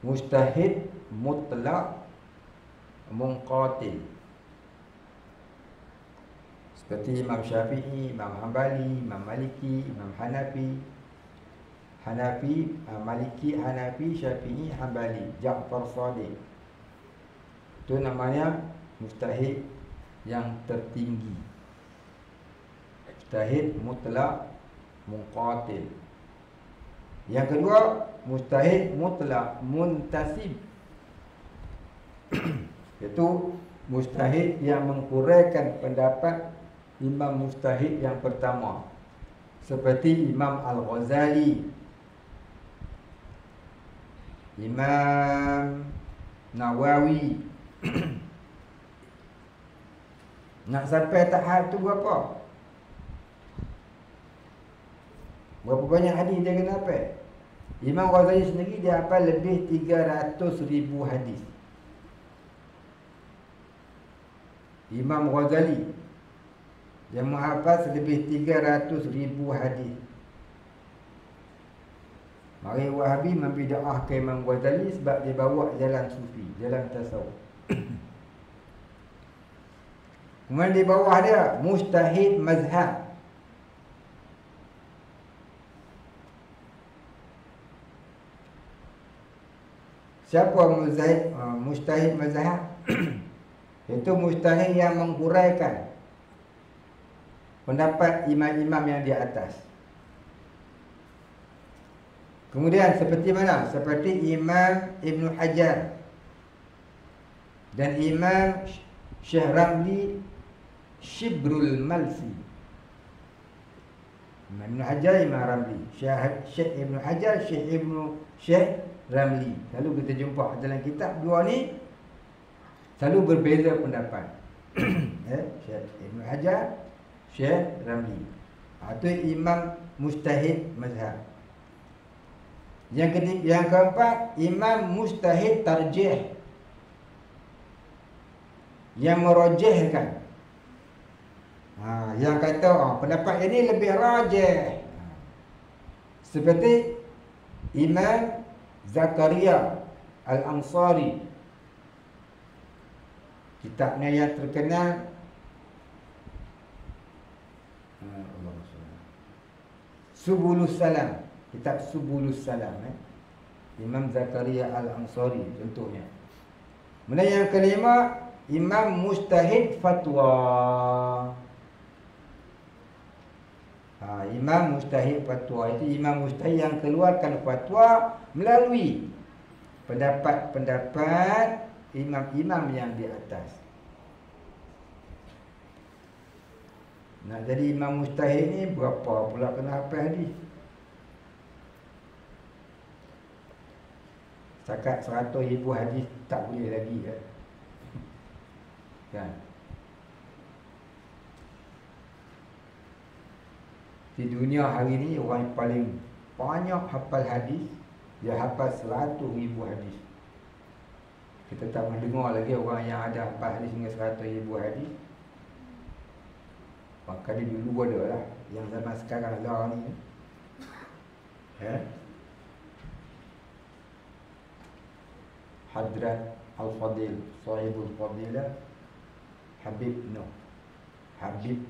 mujtahid mutlak munqatil. Seperti Imam Syafi'i, Imam Hanbali, Imam Maliki, Imam Hanafi, Maliki, Hanafi, Syafi'i, Hanbali, Ja'far Shadiq. Itu namanya mujtahid yang tertinggi. Mujtahid mutlak munqatil. Yang kedua, mujtahid mutlak muntasib. Itu mujtahid yang menguraikan pendapat imam mujtahid yang pertama, seperti Imam Al-Ghazali, Imam Nawawi. Nak sampai tahap tu berapa? Berapa banyak hadis dia kena hafal? Imam Ghazali sendiri dia hafal lebih 300,000 hadis. Imam Ghazali dia menghafal lebih 300,000 hadis. Mari Wahabi membida'ahkan Imam Ghazali sebab dia bawa jalan sufi, jalan tasawuf. Kemudian di bawah dia mujtahid mazhab. Siapa mujtahid mazhab? Itu mujtahid yang menghuraikan pendapat imam-imam yang di atas. Kemudian seperti mana? Seperti Imam Ibn Hajar dan Imam Syekh Ramli Shibrul Malsi Imam Ibn Hajar, Imam Ramli. Syekh Ibn Hajar, Syekh Ramli. Lalu kita jumpa dalam kitab dua ni selalu berbeza pendapat. Syekh Ibn Hajar, Syekh Ramli. Itu imam mujtahid mazhab. Yang keempat, imam mujtahid tarjih, yang merojihkan. Yang kata pendapat ini lebih rajih. Seperti Imam Zakaria Al-Ansari. Kitabnya yang terkenal Subulus Salam. Kitab Subulus Salam, Imam Zakaria Al-Ansari contohnya. Kemudian yang kelima, Imam Mujtahid Fatwa. Imam Mujtahid Fatwa itu imam mujtahid yang keluarkan fatwa melalui pendapat-pendapat imam-imam yang di atas. Nak jadi imam mujtahid ni berapa pula kena hafal hadis? Setakat 100,000 hadis tak boleh lagi kan? Di dunia hari ni orang yang paling banyak hafal hadis, dia hafal 100,000 hadis. Kita tak pernah dengar lagi orang yang ada hafal hadis hingga 100,000 hadis. Maka dia dulu ada lah. Yang zaman sekarang lah ni Hadrat Al-Fadil, Sahibul Fadilah, Habib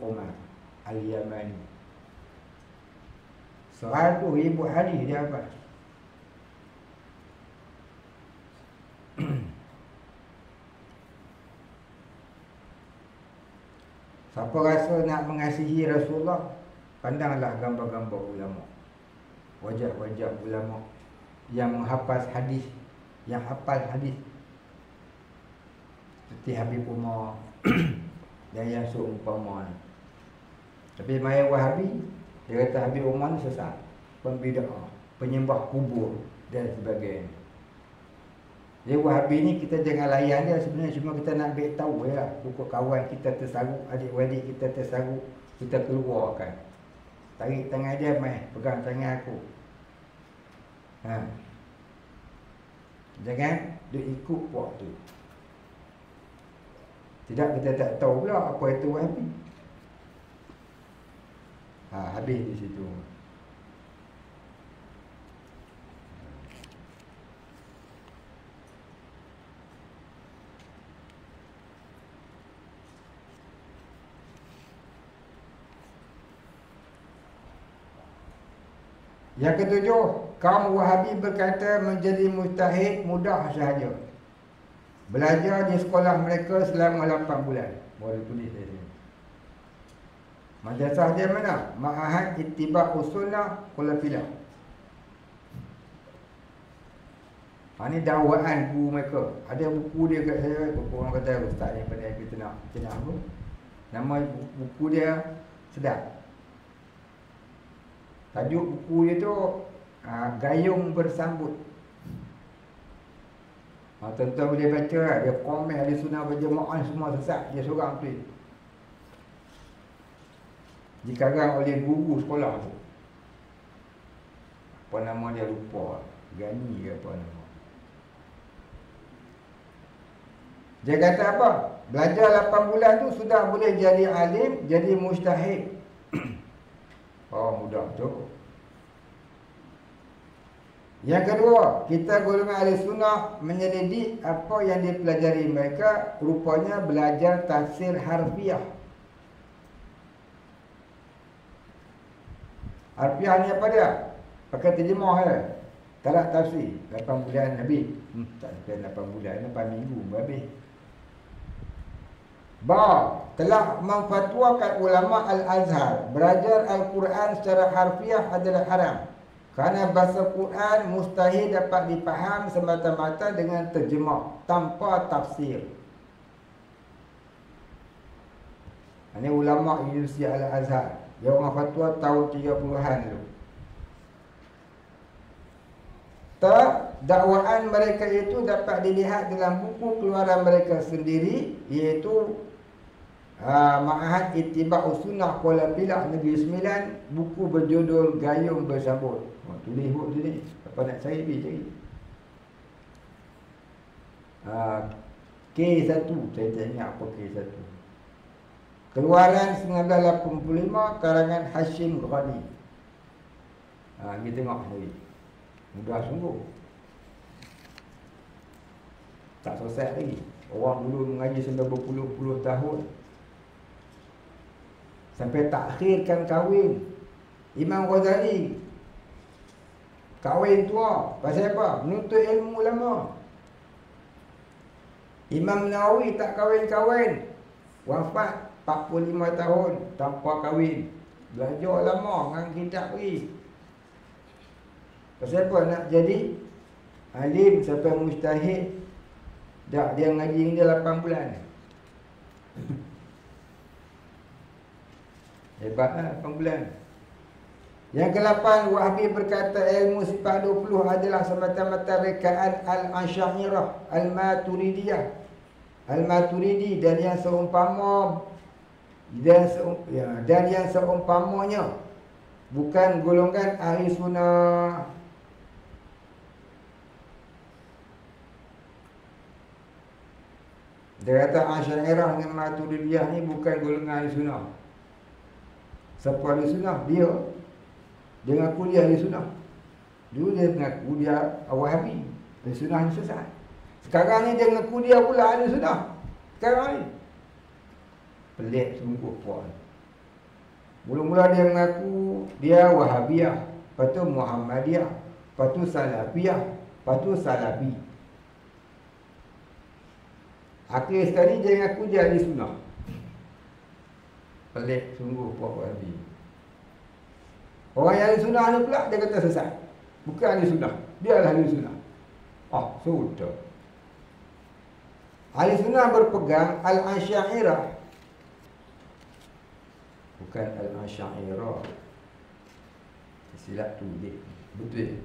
Umar Al-Yamani. 100,000 hadis dia hafal. Siapa rasa nak mengasihi Rasulullah, pandanglah gambar-gambar ulama, wajah-wajah ulama yang menghafaz hadis, yang hafal hadis, seperti Habib Umar dan yang seumpama. Tapi mai Wahabi, dia kata Habib Umar ni sesat, pembidah, penyembah kubur dan sebagainya. Dia Wahabi ni kita jangan layan dia, sebenarnya cuma kita nak ambil tahu lah. Pukul kawan kita tersarut, adik-adik kita tersarut, kita keluarkan. Tarik tangan dia, mai pegang tangan aku. Jangan dia ikut puak tu. Tidak, kita tak tahu pula apa itu Wahabi. Habis di situ. Yang ketujuh, kaum Wahabi berkata menjadi mujtahid mudah sahaja. Belajar di sekolah mereka selama 8 bulan. Boleh tulis di sini. Madrasah dia mana? Ma'ahad Ittiba'us Sunnah Kuala Pilah. Ini dakwaan guru mereka. Ada buku dia kat saya. Orang kata ustaz ni pandai kita nak apa? Nama buku dia sedap. Tajuk buku dia tu Gayung Bersambut. Tuan-tuan boleh baca lah. Dia komen ahli sunnah berjemaah semua sesat. Dia seorang tu. Dikarang oleh guru sekolah tu. Apa nama dia lupa. Gani ke apa nama. Dia kata apa? Belajar 8 bulan tu sudah boleh jadi alim, jadi mujtahid. Mudah tu. Yang kedua, kita golongan ahli sunnah menyelidik apa yang dipelajari mereka, rupanya belajar tafsir harfiah. Harfiah ni apa dia? Pakai terjemah je. Tak nak tafsir. 8 bulan habis. Tak sampai 8 bulan, 8 minggu habis. Telah memfatwakan ulama Al-Azhar belajar Al-Quran secara harfiah adalah haram. Kerana bahasa Quran mustahil dapat dipaham semata-mata dengan terjemah tanpa tafsir. Ini ulama Universiti Al-Azhar Yang orang fatwa tahun 30-an tu. Tak, dakwaan mereka itu dapat dilihat dalam buku keluaran mereka sendiri, iaitu Ma'had Ittiba'us Sunnah Kuala Pilah Negeri Sembilan, buku berjudul Gayung Bersambut. Tulis buku tu ni, apa nak cari cari. K1, saya tak ingat apa K1. Keluaran 1985, karangan Hashim Ghani. Kita tengok ni. Mudah sungguh. Tak selesai lagi. Orang dulu mengaji sampai berpuluh-puluh tahun, sampai takhirkan kahwin. Imam Ghazali kahwin tua. Pasal apa? Menuntut ilmu lama. Imam Nawawi tak kahwin-kahwin, wafat 45 tahun tanpa kahwin. Belajar lama dengan kitab pergi. Pasal apa nak jadi alim sampai mujtahid? Dah dia ngaji dia 8 bulan. Hebatlah 8 bulan. Yang ke-8, Wahabi berkata ilmu sifat 20 adalah semata-mata rekaan Al-Asy'ariyah, Al-Maturidiyah, Al-Maturidi dan yang seumpama dan yang seumpamanya, bukan golongan ahli sunnah. Dia kata Asy'ariyah dengan Maturidiyah ni bukan golongan ahli sunnah. Siapa ahli sunnah? Dia ngaku dia ahli sunnah. Dulu dia ngaku dia Wahabi, ahli sunnah ni sesat. Sekarang ni dia ngaku dia pula ahli sunnah. Sekarang ni pelik sungguh puan. Mula-mula dia mengaku dia Wahabiyah, lepas tu Muhammadiyah, lepas tu Salafiyah, lepas tu Salafi. Akhir sekali dia mengaku dia ahli sunnah. Pelik sungguh puan Wahabi. Orang yang ahli sunnah ni pula dia kata sesat. Bukan ahli sunnah, dia adalah ahli sunnah. Sudah. Ahli sunnah berpegang Al-Asy'ariyah, bukan Al-Asy'ariyah. Silap tulis. Betul.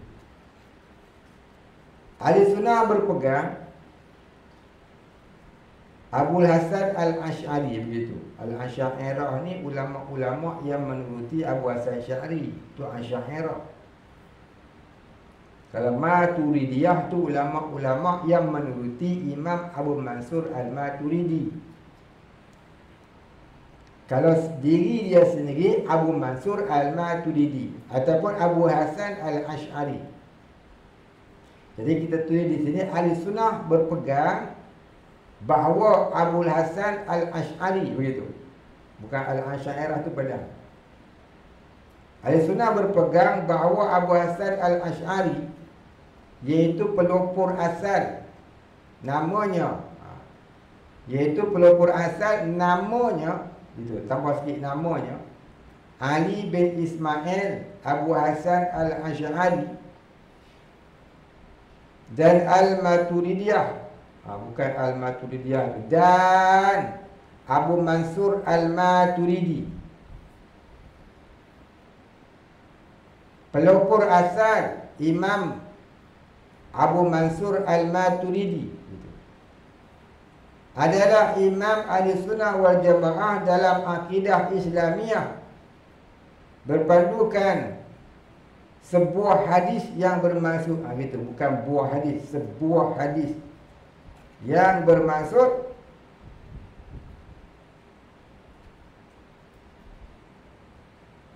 Ahli sunnah berpegang Abul Hasan Al-Asy'ari, begitu. Al-Asy'ariyah ni ulama-ulama yang menuruti Abu Hasan Asy'ari, tu Asy'ariyah. Kalau Maturidiyah tu ulama-ulama yang menuruti Imam Abu Mansur Al-Maturidi. Kalau diri dia sendiri Abu Mansur Al-Maturidi ataupun Abu Hasan Al-Asy'ari. Jadi kita tulis di sini ahli sunnah berpegang bahawa Abu Hasan Al-Asy'ari, begitu. Bukan Al-Asy'ariyah tu padang. Ahli sunnah berpegang bahawa Abu Hasan Al-Asy'ari iaitu pelopor asal namanya, iaitu pelopor asal namanya, itu tambah sikit namanya, Ali bin Ismail Abu Hasan Al-Asy'ari dan Al-Maturidiyah, bukan Al-Maturidiyah, dan Abu Mansur Al-Maturidi. Pelopor asal Imam Abu Mansur Al-Maturidi adalah Imam Ahli Sunnah wal Jamaah dalam akidah Islamiyah, berpandukan sebuah hadis yang bermaksud, gitu, bukan buah hadis, sebuah hadis yang bermaksud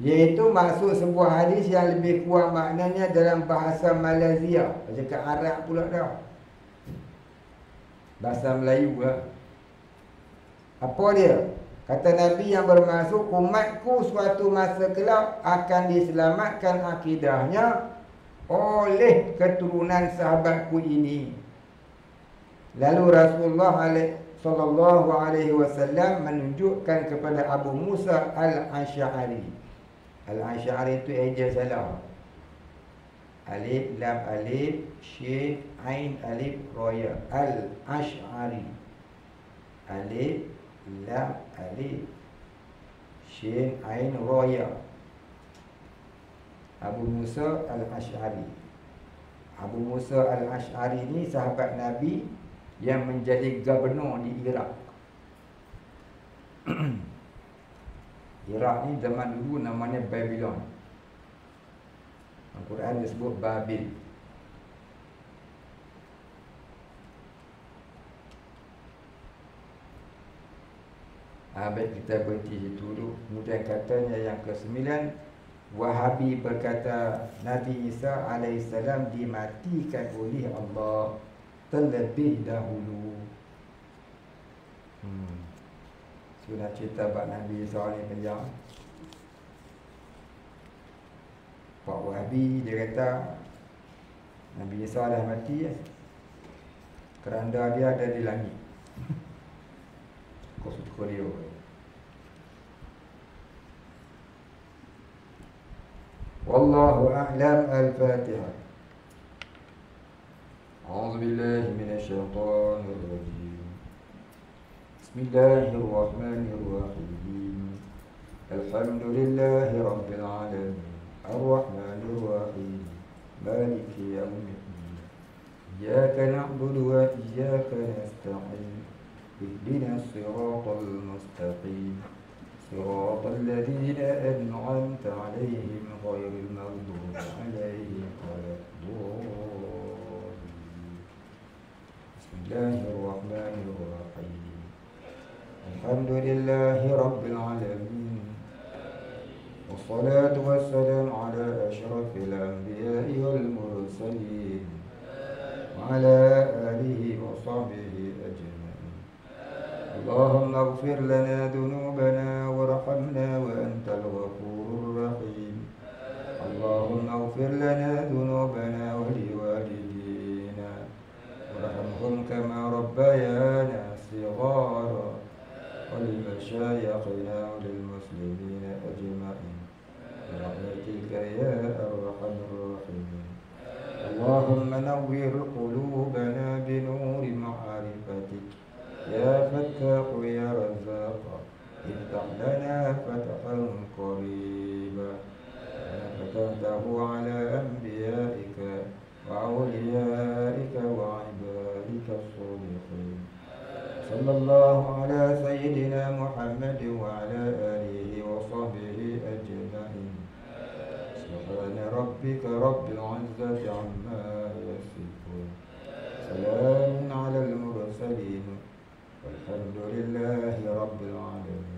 iaitu maksud sebuah hadis yang lebih kurang maknanya dalam bahasa Malaysia. Cakap Arab pula dah, bahasa Melayu lah. Apa dia? Kata Nabi yang bermaksud umatku suatu masa kelak akan diselamatkan akidahnya oleh keturunan sahabatku ini. Lalu Rasulullah sallallahu alaihi wasallam menunjukkan kepada Abu Musa Al-Asy'ari. Al-Asy'ari itu eja salah. Alif lam alif shin ain alif roya. Al-Asy'ari. Alif lam alif Shin Ain Raya. Abu Musa Al-Ash'ari. Abu Musa Al-Ash'ari ni sahabat Nabi yang menjadi gubernur di Iraq. Iraq ni zaman dulu namanya Babylon. Al-Quran disebut Babil. Baik, kita berhenti situ dulu. Kemudian katanya yang ke-9, Wahabi berkata Nabi Isa AS dimatikan oleh Allah terlebih dahulu. Sudah cerita bab Nabi Isa ni panjang. Pak Wahabi dia kata Nabi Isa dah mati ya. Keranda dia ada di langit. Kau suka dia. Wallahu a'lam. Al-Fatihah. A'udzu billahi minasy syaithanir rajim. Bismillahirrahmanirrahim. Alhamdulillahi rabbil alamin. Ar-Rahmanir Rahim. Maliki yaumiddin. Iyyaka na'budu wa iyyaka nasta'in. Ihdinas siratal mustaqim. Siratal ladzina an'amta 'alaihim ghairil maghdubi 'alaihim waladdallin. Bismillahirrahmanirrahim. Alhamdulillahi rabbil alamin. Wassalatu wassalamu ala asyrafil anbiya'i wal mursalin wa ala alihi wa sahbihi ajma'in. اللهم اغفر لنا ذنوبنا وارحمنا وأنت الغفور الرحيم. اللهم اغفر لنا ذنوبنا ولوالدينا وارحمهم كما ربيانا صغارا ولمشايخنا وللمسلمين أجمعين برحمتك يا أرحم الراحمين. اللهم نور قلوبنا بنور معرفتك يا فتاح يا رزاق. افتح لنا فتحا قريبا كما فتحته على أنبيائك وأوليائك وعبادك الصالحين. صلى الله على سيدنا محمد وعلى آله وصحبه أجمعين. سبحان ربك رب العزة عما يصفون. سلام على المرسلين والحمد لله رب العالمين.